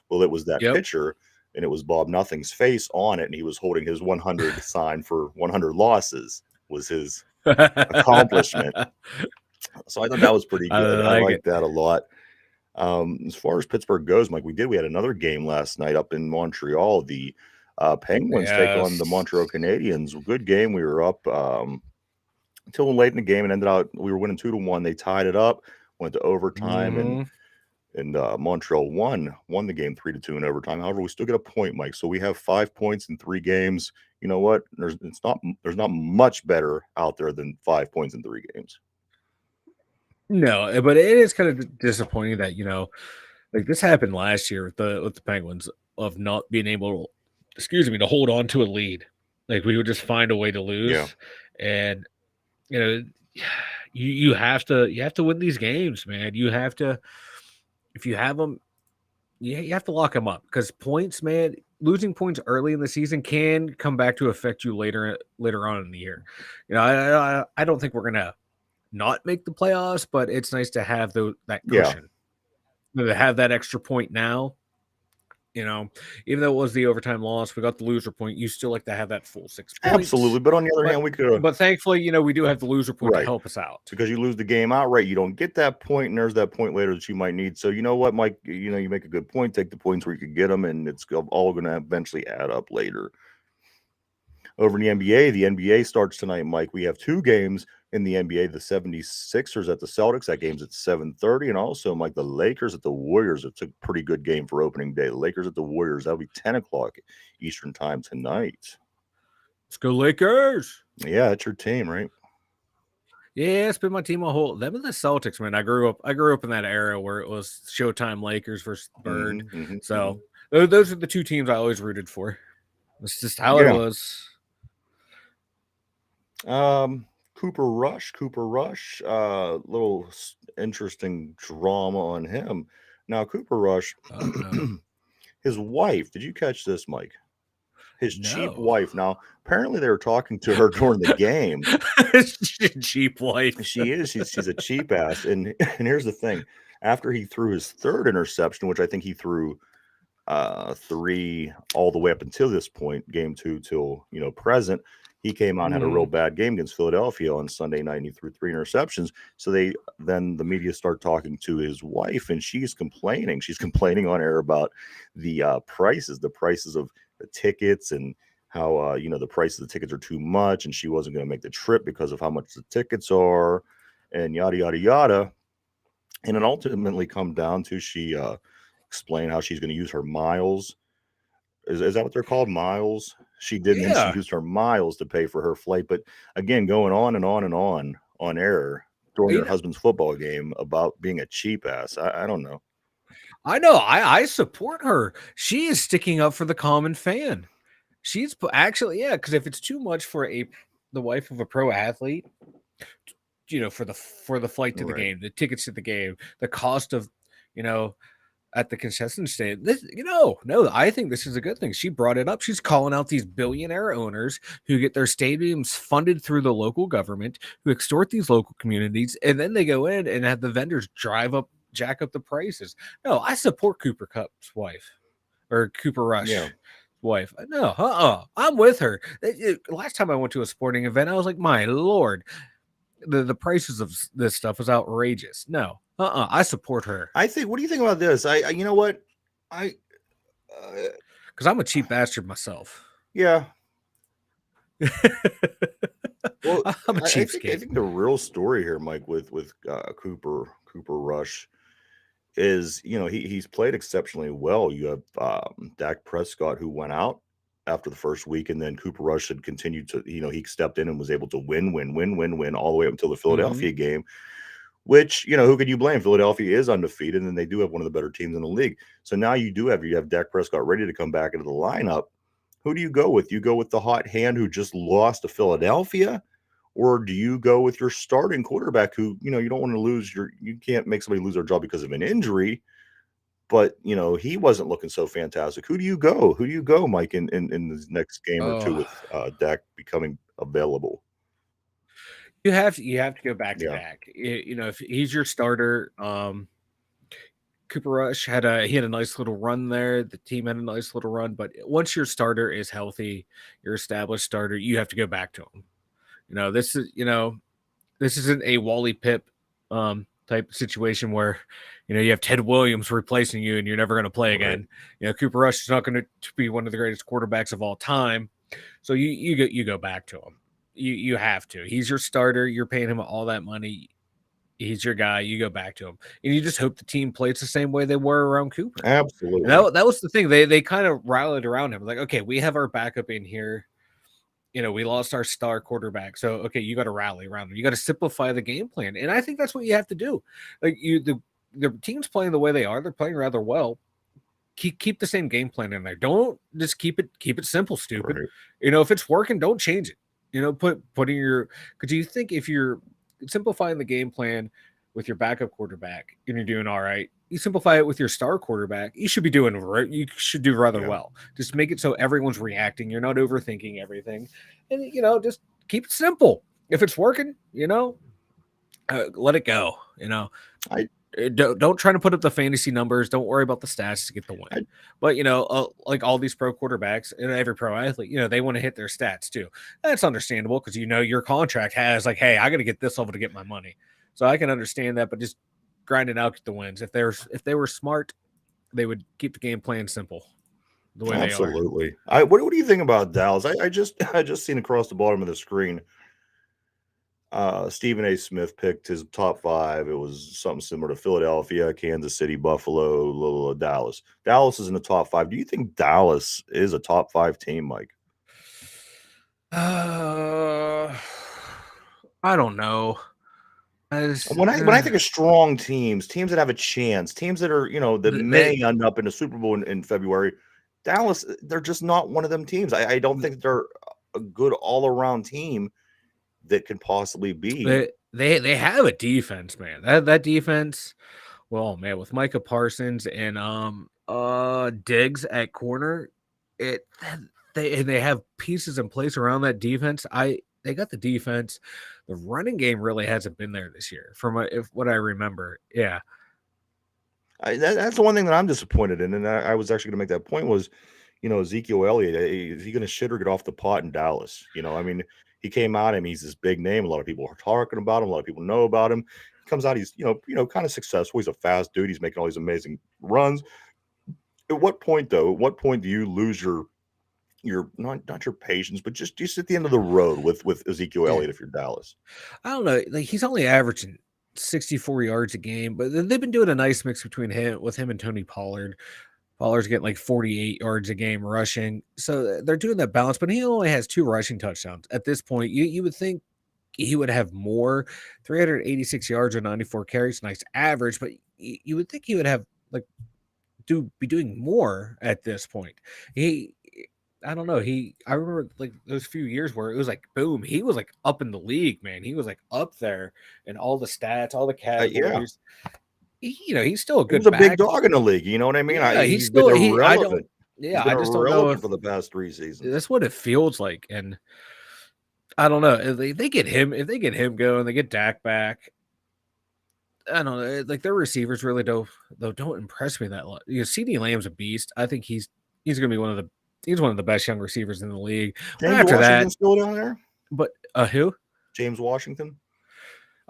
Well, it was that picture, and it was Bob Nothing's face on it, and he was holding his 100 sign for 100 losses was his accomplishment. So I thought that was pretty good. I like that a lot. As far as Pittsburgh goes, Mike, we had another game last night up in Montreal. The Penguins take on the Montreal Canadiens. Good game. We were up until late in the game and ended out we were winning 2-1. They tied it up, went to overtime, and Montreal won the game 3-2 in overtime. However, we still get a point, Mike. So we have 5 points in 3 games. You know what? There's not much better out there than 5 points in 3 games. No, but it is kind of disappointing that this happened last year with the Penguins of not being able, to hold on to a lead. Like we would just find a way to lose, and you You have to win these games, man. You have to, if you have them, you have to lock them up, because points, man, losing points early in the season can come back to affect you later on in the year. I don't think we're gonna not make the playoffs, but it's nice to have that cushion, to have that extra point now. Even though it was the overtime loss, we got the loser point. You still like to have that full 6 points. Absolutely. But on the other hand, we could. But thankfully, we do have the loser point to help us out. Because you lose the game outright, you don't get that point, and there's that point later that you might need. So you know what, Mike? You make a good point. Take the points where you can get them, and it's all going to eventually add up later. Over in the NBA starts tonight, Mike. We have 2 games in the NBA, the 76ers at the Celtics. That game's at 7:30. And also, Mike, the Lakers at the Warriors. It's a pretty good game for opening day. The Lakers at the Warriors. That'll be 10 o'clock Eastern time tonight. Let's go Lakers. Yeah, it's your team, right? Yeah, it's been my team them and the Celtics, man. I grew up in that era where it was Showtime Lakers versus Bird. So those are the 2 teams I always rooted for. That's just how it was. Cooper Rush, little interesting drama on him. Now, Cooper Rush, his wife, did you catch this, Mike? His cheap wife. Now, apparently they were talking to her during the game. Cheap wife. She is. She's a cheap ass. And here's the thing. After he threw his 3rd interception, which I think he threw 3 all the way up until this point, game 2 till, present, he came out and had a real bad game against Philadelphia on Sunday night, and he threw 3 interceptions. So then the media start talking to his wife, and she's complaining. She's complaining on air about the prices of the tickets, and how the price of the tickets are too much, and she wasn't going to make the trip because of how much the tickets are, and yada yada yada. And it ultimately come down to she explained how she's going to use her miles. Is that what they're called, miles? She didn't. Yeah. She used her miles to pay for her flight. But again, going on and on and on air during her husband's football game about being a cheap ass. I don't know. I know. I support her. She is sticking up for the common fan. She's actually, because if it's too much for the wife of a pro athlete, for the flight to the game, the tickets to the game, the cost of, at the concession stand, no, I think this is a good thing. She brought it up. She's calling out these billionaire owners who get their stadiums funded through the local government, who extort these local communities, and then they go in and have the vendors jack up the prices. No, I support Cooper Kupp's wife, or Cooper Rush. Wife. No, I'm with her. Last time I went to a sporting event, I was like, my Lord, the prices of this stuff is outrageous. No, I support her. I think. What do you think about this? You know what? Because I'm a cheap bastard myself. Yeah. Well, I'm a cheapskate. I think the real story here, Mike, with Cooper Rush, is he's played exceptionally well. You have Dak Prescott, who went out after the first week, and then Cooper Rush had continued to he stepped in and was able to win all the way up until the Philadelphia game, which who could you blame? Philadelphia is undefeated, and they do have one of the better teams in the league. So now you have Dak Prescott ready to come back into the lineup. Who do you go with? You go with the hot hand who just lost to Philadelphia, or do you go with your starting quarterback who, you don't want to lose you can't make somebody lose their job because of an injury, but, he wasn't looking so fantastic. Who do you go, Mike, in this next game or two with Dak becoming available? You have to go back to Dak. If he's your starter, Cooper Rush had a nice little run there. The team had a nice little run, but once your starter is healthy, your established starter, you have to go back to him. This isn't a Wally Pipp type situation where, you have Ted Williams replacing you and you're never going to play again. Cooper Rush is not going to be one of the greatest quarterbacks of all time. So you go back to him. You have to. He's your starter. You're paying him all that money. He's your guy. You go back to him, and you just hope the team plays the same way they were around Cooper. Absolutely. That was the thing. They kind of rallied around him. Like, okay, we have our backup in here. We lost our star quarterback. So, okay, you got to rally around him. You got to simplify the game plan. And I think that's what you have to do. Like the team's playing the way they are. They're playing rather well. Keep the same game plan in there. Don't just keep it simple, stupid. Right. If it's working, don't change it. Put in your, because you think if you're simplifying the game plan with your backup quarterback, and you're doing all right. You simplify it with your star quarterback, you should be doing. You should do rather well. Just make it so everyone's reacting. You're not overthinking everything, and just keep it simple. If it's working, let it go. Don't try to put up the fantasy numbers. Don't worry about the stats to get the win. But like all these pro quarterbacks and every pro athlete, they want to hit their stats too. That's understandable because your contract has like, hey, I got to get this level to get my money. So I can understand that, but just grind it out, get the wins. If they were smart, they would keep the game plan simple. The way Absolutely. What do you think about Dallas? I just seen across the bottom of the screen. Stephen A. Smith picked his top 5. It was something similar to Philadelphia, Kansas City, Buffalo, Dallas. Dallas is in the top 5. Do you think Dallas is a top 5 team, Mike? I don't know. When I think of strong teams that have a chance, teams that are that may end up in a Super Bowl in February, Dallas, they're just not one of them teams. I don't think they're a good all around team that could possibly be. They have a defense, man. That defense. Well, man, with Micah Parsons and Diggs at corner, they have pieces in place around that defense. They got the defense. The running game really hasn't been there this year, from what I remember. Yeah, that's the one thing that I'm disappointed in, and I was actually going to make that point was, Ezekiel Elliott. Is he going to shit or get off the pot in Dallas? He came out. He's this big name. A lot of people are talking about him. A lot of people know about him. He comes out. He's kind of successful. He's a fast dude. He's making all these amazing runs. At what point, though? At what point do you lose your not your patience, but just at the end of the road with Ezekiel Elliott if you're Dallas? I don't know. Like, he's only averaging 64 yards a game, but they've been doing a nice mix between him and Tony Pollard. Pollard's getting like 48 yards a game rushing. So they're doing that balance, but he only has 2 rushing touchdowns. At this point, you would think he would have more. 386 yards or 94 carries, nice average, but you would think he would have be doing more at this point. I don't know. I remember like those few years where it was like, boom, he was like up in the league, man. He was like up there in all the stats, all the categories. He's still a good. He's a big dog in the league. You know what I mean? Yeah, he's still irrelevant. I just don't know for the past 3 seasons. That's what it feels like, and I don't know. If they get him going, they get Dak back. I don't know. Like, their receivers really don't impress me that lot. CeeDee Lamb's a beast. I think he's going to be one of the best young receivers in the league. James after Washington's still down there? But who? James Washington?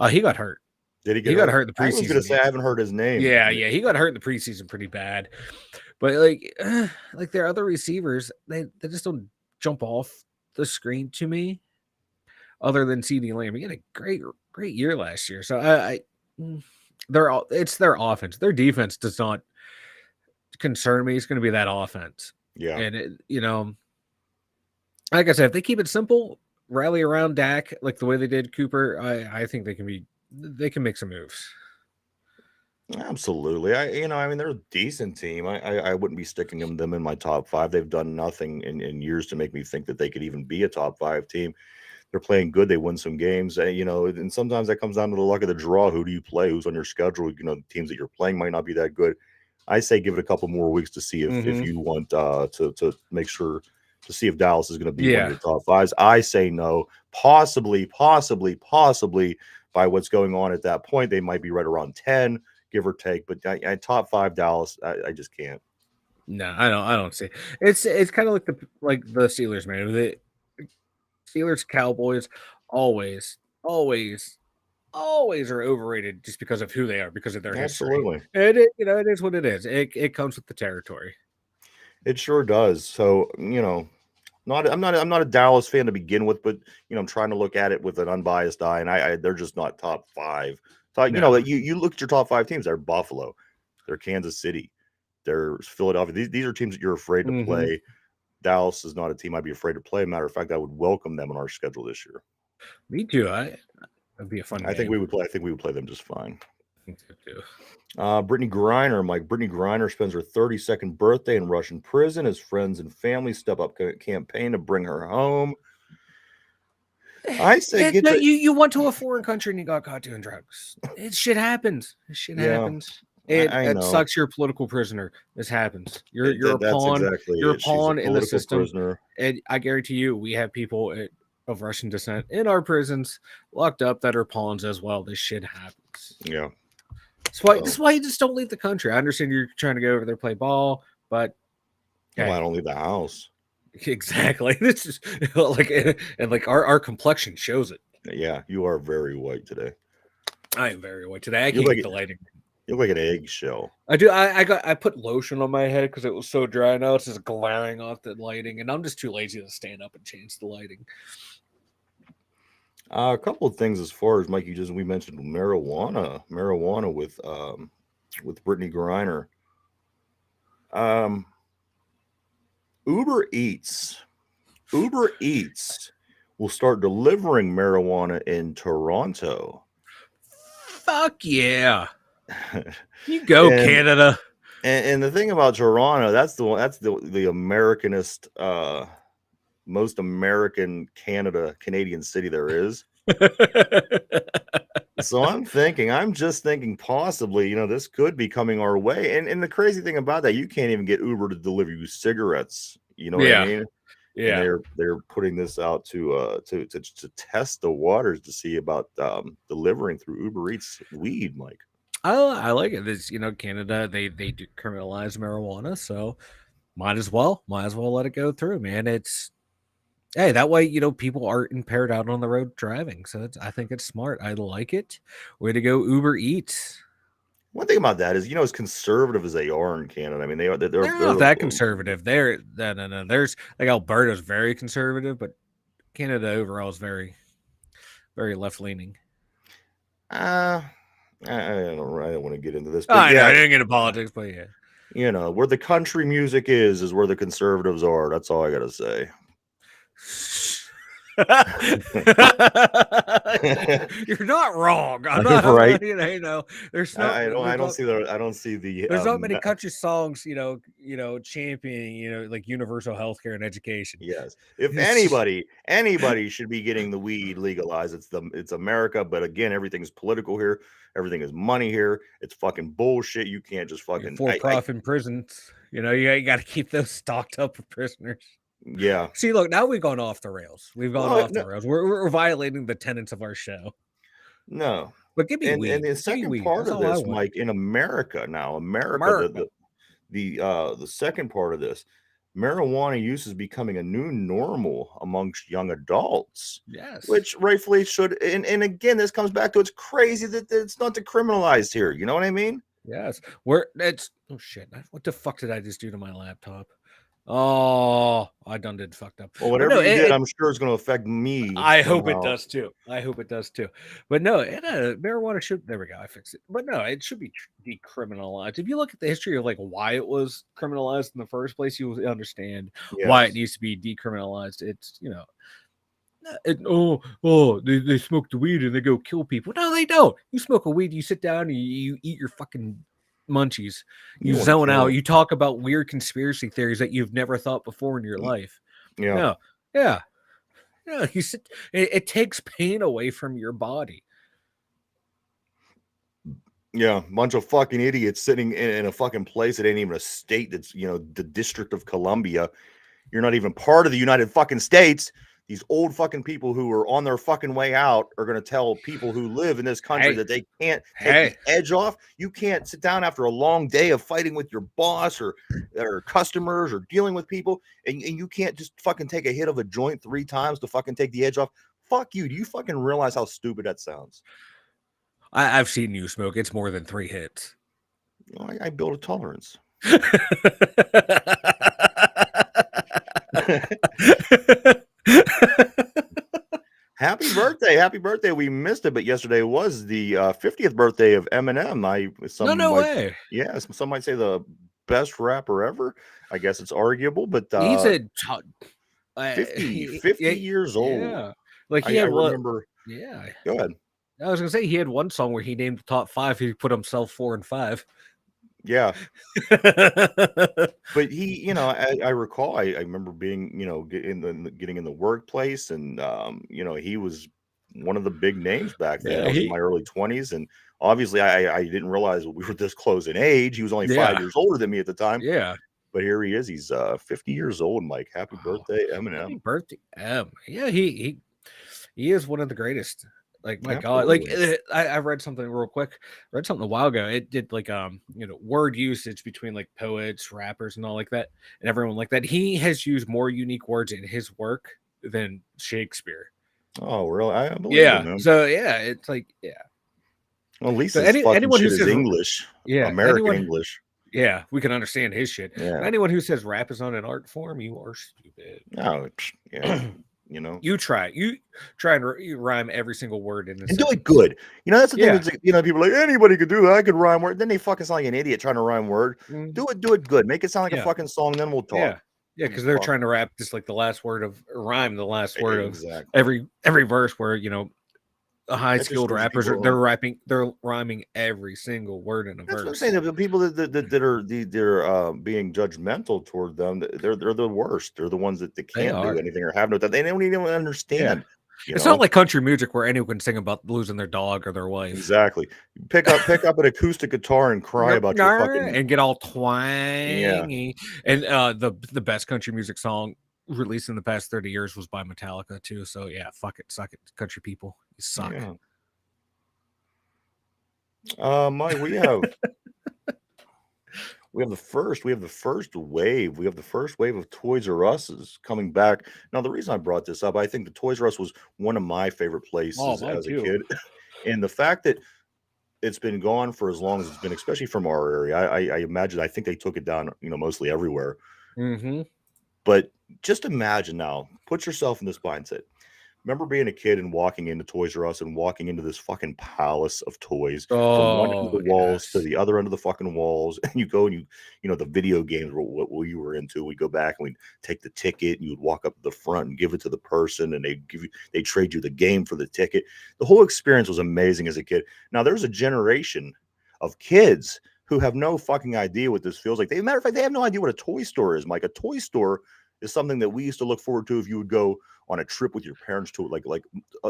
He got hurt. Did he got hurt in the preseason? I was going to say I haven't heard his name. Yeah, he got hurt in the preseason pretty bad. But like their other receivers, they just don't jump off the screen to me. Other than CeeDee Lamb, he had a great year last year. So it's their offense. Their defense does not concern me. It's going to be that offense. Yeah, and like I said, if they keep it simple, rally around Dak like the way they did Cooper, I think they can make some moves. Absolutely. They're a decent team. I wouldn't be sticking them in my top 5. They've done nothing in years to make me think that they could even be a top 5 team. They're playing good. They win some games, and sometimes that comes down to the luck of the draw. Who do you play? Who's on your schedule? The teams that you're playing might not be that good. I say give it a couple more weeks to see if you want to make sure to see if Dallas is going to be one of your top 5s. I say no. Possibly by what's going on at that point, they might be right around 10, give or take. But I top 5 Dallas, I just can't. No, I don't see. It's kind of like the Steelers, man. The Steelers, Cowboys, always are overrated just because of who they are, because of their Absolutely. history. It is what it is. It comes with the territory. It sure does. So, I'm not a Dallas fan to begin with, but I'm trying to look at it with an unbiased eye, and they're just not top 5. So, you look at your top 5 teams. They're Buffalo, they're Kansas City, they're Philadelphia. These are teams that you're afraid to play. Dallas is not a team I'd be afraid to play. Matter of fact, I would welcome them on our schedule this year. Me too. That'd be a fun game. I think we would play them just fine. I think so too. Brittany Griner, Mike. Brittany Griner spends her 32nd birthday in Russian prison as friends and family step up campaign to bring her home. I say you went to a foreign country and you got caught doing drugs. Shit happens. Shit happens. I It know. sucks. You're a political prisoner. This happens. You're a That's pawn. exactly You're a it. She's a pawn in the political system. prisoner. And I guarantee you, we have people of Russian descent in our prisons locked up that are pawns as well. This shit happens. Yeah. That's why you just don't leave the country. I understand you're trying to go over there play ball, but well, I don't leave the house. Exactly. This is like our complexion shows it. Yeah, you are very white today. I am very white today. I can't get the lighting. You look like an eggshell. I do. I put lotion on my head because it was so dry. Now it's just glaring off the lighting, and I'm just too lazy to stand up and change the lighting. A couple of things as far as Mike, we mentioned marijuana with Brittany Griner. Uber Eats will start delivering marijuana in Toronto. Fuck yeah. You go, Canada. And the thing about Toronto, that's the Americanist, most American Canadian city there is. So I'm just thinking possibly, this could be coming our way. And the crazy thing about that, you can't even get Uber to deliver you cigarettes. You know what I mean? Yeah. And they're putting this out to test the waters to see about delivering through Uber Eats weed, Mike. I like it. It's, Canada, they do criminalize marijuana, so might as well let it go through, man. Hey, that way, people aren't impaired out on the road driving. So I think it's smart. I like it. Way to go, Uber Eats. One thing about that is, as conservative as they are in Canada, I mean, they're not that conservative. No. There's like Alberta's very conservative, but Canada overall is very, very left leaning. I don't want to get into this. But I didn't get into politics, but yeah. Where the country music is where the conservatives are. That's all I got to say. You're not wrong. I'm not right. There's no. I don't see the. There's not many country songs, championing, like universal health care and education. Yes. If anybody should be getting the weed legalized, it's America. But again, everything's political here. Everything is money here. It's fucking bullshit. You can't just fucking for-profit prisons. You got to keep those stocked up for prisoners. Yeah. See, look, now we've gone off the rails. We've gone off the rails. We're violating the tenets of our show. No. But give me weed. And the second part of this, Mike, in America now, the second part of this, marijuana use is becoming a new normal amongst young adults. Yes. Which rightfully should. And again, this comes back to it's crazy that it's not decriminalized here. You know what I mean? Yes. Oh shit. What the fuck did I just do to my laptop? Oh, I done did fucked up. Well, whatever you did, I'm sure it's going to affect me. I hope it does too. But no, marijuana should. There we go. I fixed it. But no, it should be decriminalized. If you look at the history of like why it was criminalized in the first place, you will understand why it needs to be decriminalized. It's they smoke the weed and they go kill people. No, they don't. You smoke a weed, you sit down and you eat your fucking munchies, you zone out, you talk about weird conspiracy theories that you've never thought before in your life. You sit, it takes pain away from your body. A bunch of fucking idiots sitting in a fucking place that ain't even a state. That's the District of Columbia. You're not even part of the United fucking States. These old fucking people who are on their fucking way out are going to tell people who live in this country that they can't take the edge off. You can't sit down after a long day of fighting with your boss or customers or dealing with people, and you can't just fucking take a hit of a joint 3 times to fucking take the edge off. Fuck you. Do you fucking realize how stupid that sounds? I've seen you smoke. It's more than 3 hits. I build a tolerance. Happy birthday. We missed it, but yesterday was the 50th birthday of Eminem. Way. Yeah, some might say the best rapper ever. I guess it's arguable, but he's 50 years old. Yeah. Like I remember. Yeah. Go ahead. I was gonna say he had one song where he named the top 5. He put himself 4 and 5. Yeah. But he, I recall, I remember being, getting in the workplace, and he was one of the big names back then. Yeah, I was in my early 20s, and obviously I didn't realize we were this close in age. He was only 5 years older than me at the time. yeah. But here he is. He's 50 years old, Mike. Happy Oh, birthday, happy Eminem. birthday, M. Yeah, he is one of the greatest. Like, my God, like Absolutely. I read something real quick. I read something a while ago. It did like word usage between like poets, rappers, and all like that, and everyone like that. He has used more unique words in his work than Shakespeare. Oh, really? I believe it, Yeah. man. So yeah, it's like Well, at least So his fucking anyone who shit is says English, yeah, American English. yeah, we can understand his shit. But Yeah. anyone who says rap is not an art form, you are stupid. Oh, yeah. You try and you rhyme every single word in the And do it sentence. good. That's the thing. Yeah. That's people are like, anybody could do that. I could rhyme word. Then they fucking sound like an idiot trying to rhyme word. Do it good. Make it sound like a Yeah. fucking song. Then we'll talk. Yeah. Yeah, because they're trying to rap just like the last word of rhyme, the last word of Exactly. every verse where the high skilled shows you rappers people they're rhyming every single word in a That's what I'm verse. saying. The people that are they're being judgmental toward them, they're the worst. They're the ones that they They can't do are. anything or have no. They don't even Yeah. understand. It's not like country music where anyone can sing about losing their dog or their wife. Exactly. Pick up an acoustic guitar and cry about your fucking and get all twangy. yeah. And the best country music song released in the past 30 years was by Metallica too. So yeah, fuck it, suck it, country people, you suck. Yeah. Mike, we have the first wave. We have the first wave of Toys R Us is coming back. Now, the reason I brought this up, I think the Toys R Us was one of my favorite places as a kid, and the fact that it's been gone for as long as it's been, especially from our area. I imagine. I think they took it down, mostly everywhere. Mm-hmm. But just imagine now. Put yourself in this mindset. Remember being a kid and walking into Toys R Us and walking into this fucking palace of toys from one end of the walls to the other end of the fucking walls, and you go and the video games were what you were into. We go back and we take the ticket, and you would walk up to the front and give it to the person, and they trade you the game for the ticket. The whole experience was amazing as a kid. Now there's a generation of kids who have no fucking idea what this feels like. Matter of fact, they have no idea what a toy store is, Mike. A toy store is something that we used to look forward to if you would go on a trip with your parents to like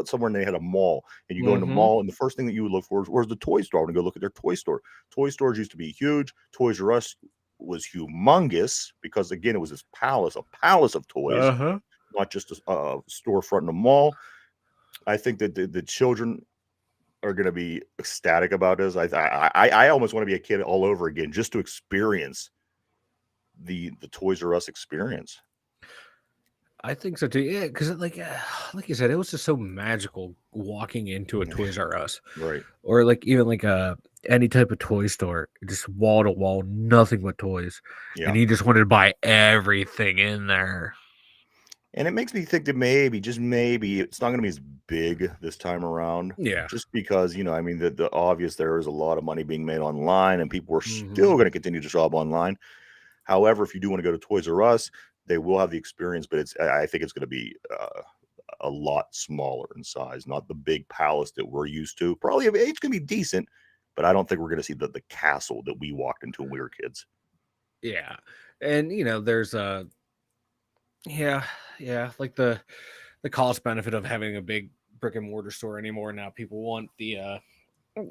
somewhere, and they had a mall, and you go in the mall, and the first thing that you would look for was the toy store and go look at their toy store. Toy stores used to be huge. Toys R Us was humongous because, again, it was this a palace of toys, not just a storefront in a mall. I think that the children are going to be ecstatic about this. I almost want to be a kid all over again just to experience the Toys R Us experience. I think so too. Yeah, because like you said, it was just so magical walking into a Toys R Us, right? Or like even like any type of toy store, just wall to wall, nothing but toys, and you just wanted to buy everything in there. And it makes me think that maybe, just maybe, it's not going to be as big this time around. Yeah, just because I mean, the obvious, there is a lot of money being made online, and people are still going to continue to shop online. However, if you do want to go to Toys R Us, they will have the experience, but I think it's going to be a lot smaller in size, not the big palace that we're used to. Probably it's going to be decent, but I don't think we're going to see the castle that we walked into when we were kids. Yeah, and there's like the cost benefit of having a big brick and mortar store anymore. Now people want the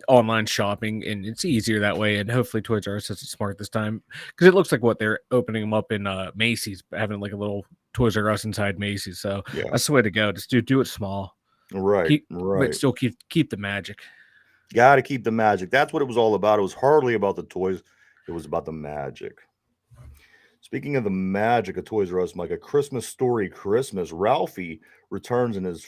online shopping, and it's easier that way, and hopefully Toys R Us is smart this time, because it looks like what they're opening them up in Macy's, having like a little Toys R Us inside Macy's. So that's the way to go. Just do it small, right? But still keep the magic. Got to keep the magic. That's what it was all about. It was hardly about the toys, it was about the magic. Speaking of the magic of Toys R Us, Mike, A Christmas Story Christmas, Ralphie returns in the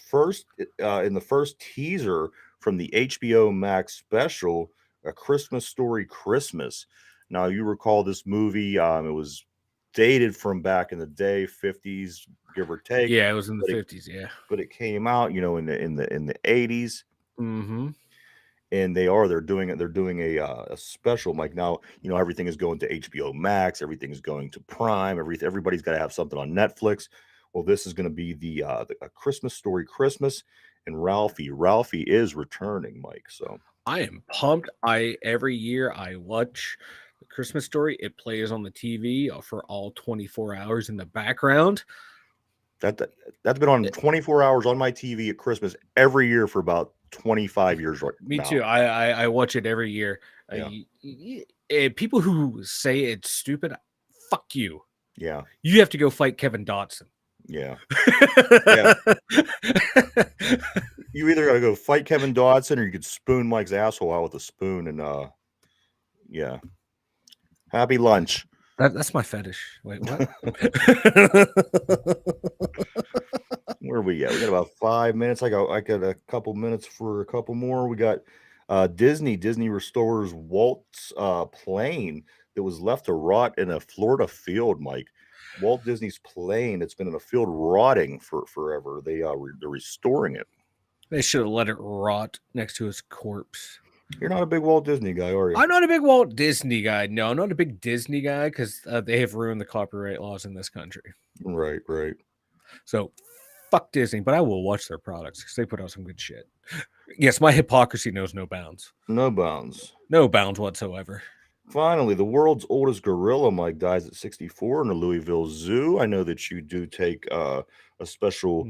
first teaser from the HBO Max special, A Christmas Story Christmas. Now, you recall this movie, it was dated from back in the day, 50s, give or take. Yeah, it was in the 50s, yeah. But it came out, in the 80s. Mm-hmm. And they're doing a special, Mike. Now, everything is going to HBO Max, everything is going to Prime, everybody's got to have something on Netflix. Well, this is going to be the A Christmas Story Christmas, and Ralphie is returning, Mike. So I am pumped. Every year I watch The Christmas Story, it plays on the TV for all 24 hours in the background. That's been on 24 hours on my TV at Christmas every year for about 25 years right Me now. too. I watch it every year. Yeah. People who say it's stupid, fuck you. Yeah. You have to go fight Kevin Dotson. Yeah. Yeah. You either got to go fight Kevin Dotson or you could spoon Mike's asshole out with a spoon and yeah. Happy lunch. That's my fetish. Wait, what? Where are we at? We got about 5 minutes. I got a couple minutes for a couple more. We got Disney restores Walt's plane that was left to rot in a Florida field, Mike. Walt Disney's plane, it's been in a field rotting for forever. They're restoring it. They should have let it rot next to his corpse. You're not a big Walt Disney guy, are you? I'm not a big Walt Disney guy. No, I'm not a big Disney guy because they have ruined the copyright laws in this country. Right. So fuck Disney, but I will watch their products because they put out some good shit. Yes, my hypocrisy knows no bounds. No bounds. No bounds whatsoever. Finally, the world's oldest gorilla, Mike, dies at 64 in the Louisville Zoo. I know that you do take there's a special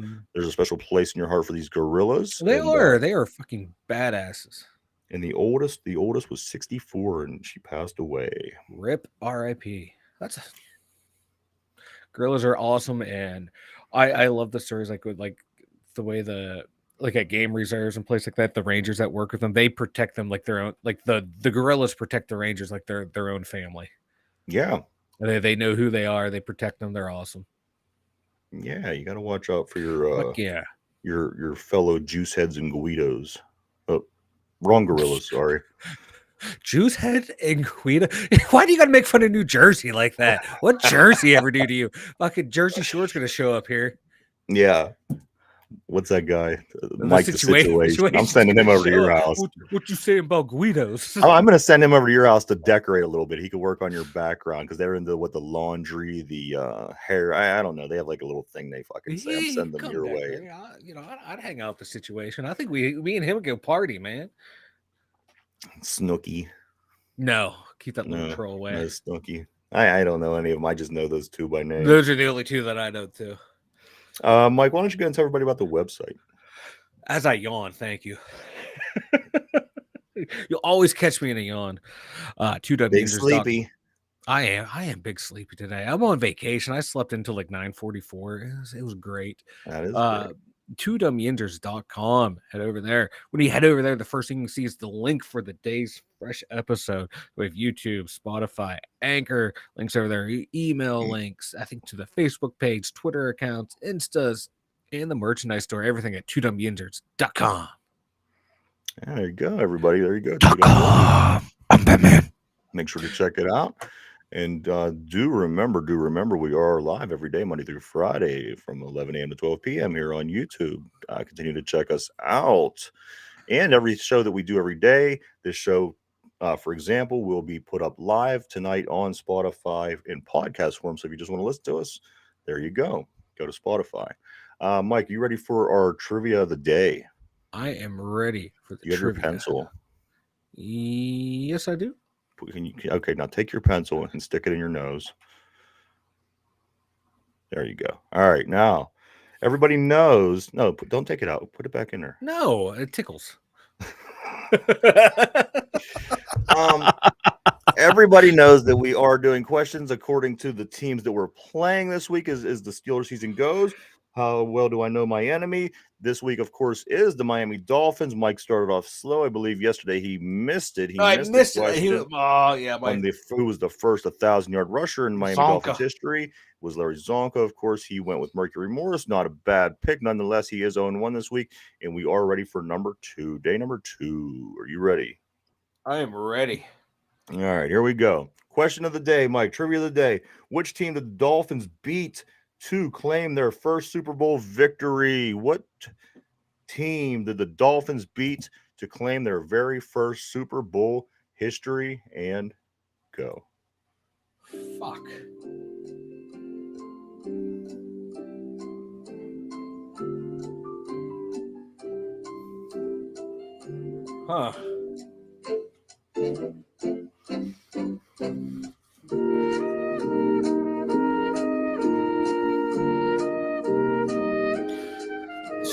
place in your heart for these gorillas. They are fucking badasses. And the oldest was 64 and she passed away. RIP RIP. Gorillas are awesome, and I love the stories like the way at game reserves and places like that, the rangers that work with them, they protect them like their own, like the gorillas protect the rangers like their own family. Yeah. They know who they are, they protect them, they're awesome. Yeah, you got to watch out for your your fellow juice heads and Guidos. Oh, wrong gorillas, sorry. Juice head and Guido. Why do you got to make fun of New Jersey like that? What Jersey ever do to you? Fucking Jersey Shore's going to show up here. Yeah. What's that guy? Mike the situation. I'm sending him over to your house. What you saying about Guidos? I'm going to send him over to your house to decorate a little bit. He could work on your background because they're into the laundry, the hair. I don't know. They have like a little thing they fucking say. I'm sending them your way. I'd hang out the situation. I think me and him would go party, man. Snooky. No, keep that little troll away. No Snooky. I don't know any of them. I just know those two by name. Those are the only two that I know too. Mike, why don't you go and tell everybody about the website? As I yawn, thank you. You'll always catch me in a yawn. Big sleepy. I am big sleepy today. I'm on vacation. I slept until like 9:44. It was great. That is great. Dumyinzers.com. Head over there. When you head over there, the first thing you see is the link for the day's fresh episode. We have YouTube, Spotify, Anchor, links over there, email links, I think to the Facebook page, Twitter accounts, Instas, and the merchandise store. Everything at twodumyinzers.com. There you go, everybody. There you go. I'm Batman. Make sure to check it out. And do remember, we are live every day, Monday through Friday from 11 a.m. to 12 p.m. here on YouTube. Continue to check us out. And every show that we do every day, this show, for example, will be put up live tonight on Spotify in podcast form. So if you just want to listen to us, there you go. Go to Spotify. Mike, you ready for our trivia of the day? I am ready for the trivia. You have your pencil? Yes, I do. Okay, now take your pencil and stick it in your nose. There you go. All right, now everybody knows. No, don't take it out. Put it back in there. No, it tickles. Everybody knows that we are doing questions according to the teams that we're playing this week as the Steelers season goes. How well do I know my enemy? This week, of course, is the Miami Dolphins. Mike started off slow. I believe yesterday he missed it. I missed it. Who was the first 1,000-yard rusher in Miami Dolphins history? It was Larry Zonka. Of course, he went with Mercury Morris. Not a bad pick. Nonetheless, he is 0-1 this week, and we are ready for number 2. Day number 2. Are you ready? I am ready. All right, here we go. Question of the day, Mike. Trivia of the day. Which team did the Dolphins beat to claim their first Super Bowl victory? What team did the Dolphins beat to claim their very first Super Bowl history? And go. Fuck. Huh.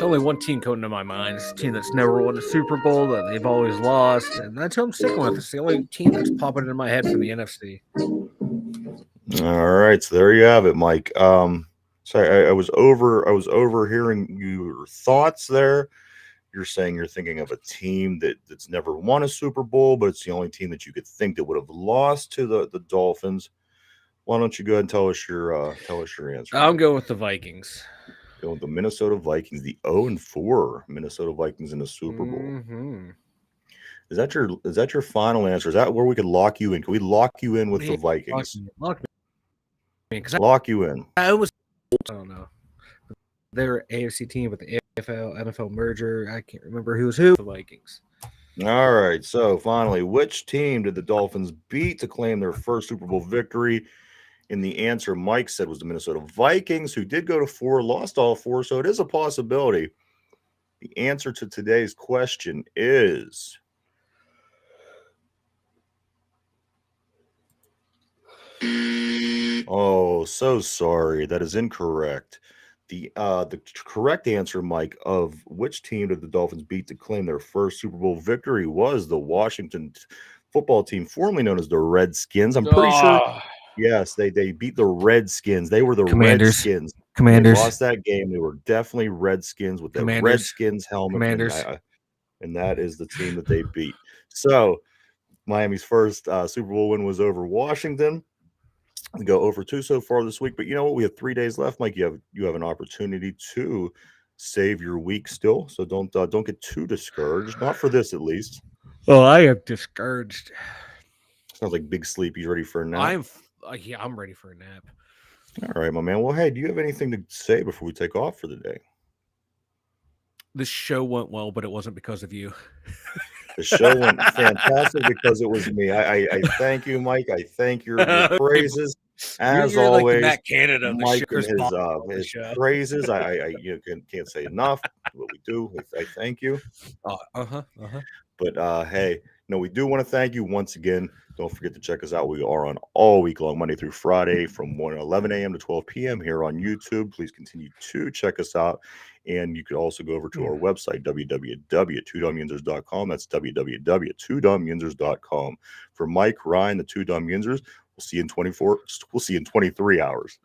only one team coming to my mind. It's a team that's never won a Super Bowl, that they've always lost, and that's who I'm sticking with. It's the only team that's popping into my head from the NFC. All right, so there you have it, Mike. So I was overhearing your thoughts there. You're saying you're thinking of a team that's never won a Super Bowl, but it's the only team that you could think that would have lost to the Dolphins. Why don't you go ahead and tell us your answer? I'm going with the Vikings. Going with the Minnesota Vikings, the 0-4 Minnesota Vikings in the Super Bowl. Mm-hmm. Is that your final answer? Is that where we could lock you in? Can we lock you in with the Vikings? Lock you in. I don't know. They're an AFC team with the NFL merger. I can't remember who's who. The Vikings. All right. So finally, which team did the Dolphins beat to claim their first Super Bowl victory? And the answer Mike said was the Minnesota Vikings, who did go to 4, lost all 4. So it is a possibility. The answer to today's question is oh, so sorry. That is incorrect. The correct answer, Mike, of which team did the Dolphins beat to claim their first Super Bowl victory was the Washington football team, formerly known as the Redskins. I'm pretty sure. Yes, they beat the Redskins. They were the Redskins. Commanders. They lost that game. They were definitely Redskins with that Redskins helmet. And that is the team that they beat. So Miami's first Super Bowl win was over Washington. We go over 2 so far this week, but you know what? We have 3 days left, Mike. You have an opportunity to save your week still, so don't get too discouraged. Not for this, at least. Oh, I am discouraged. Sounds like Big Sleepy's ready for a nap. I'm ready for a nap. All right, my man. Well, hey, do you have anything to say before we take off for the day? The show went well, but it wasn't because of you. The show went fantastic because it was me. I thank you, Mike. I thank your praises. As You're always, like the Matt Canada of Mike the and his praises. I can't say enough. What we do, I thank you. But hey, we do want to thank you once again. Don't forget to check us out. We are on all week long, Monday through Friday, from 11 a.m. to 12 p.m. here on YouTube. Please continue to check us out. And you could also go over to our website, www.2dumyinzers.com. That's www.2dumyinzers.com. For Mike, Ryan, the 2 Dum Yinzers, we'll see you in 23 hours.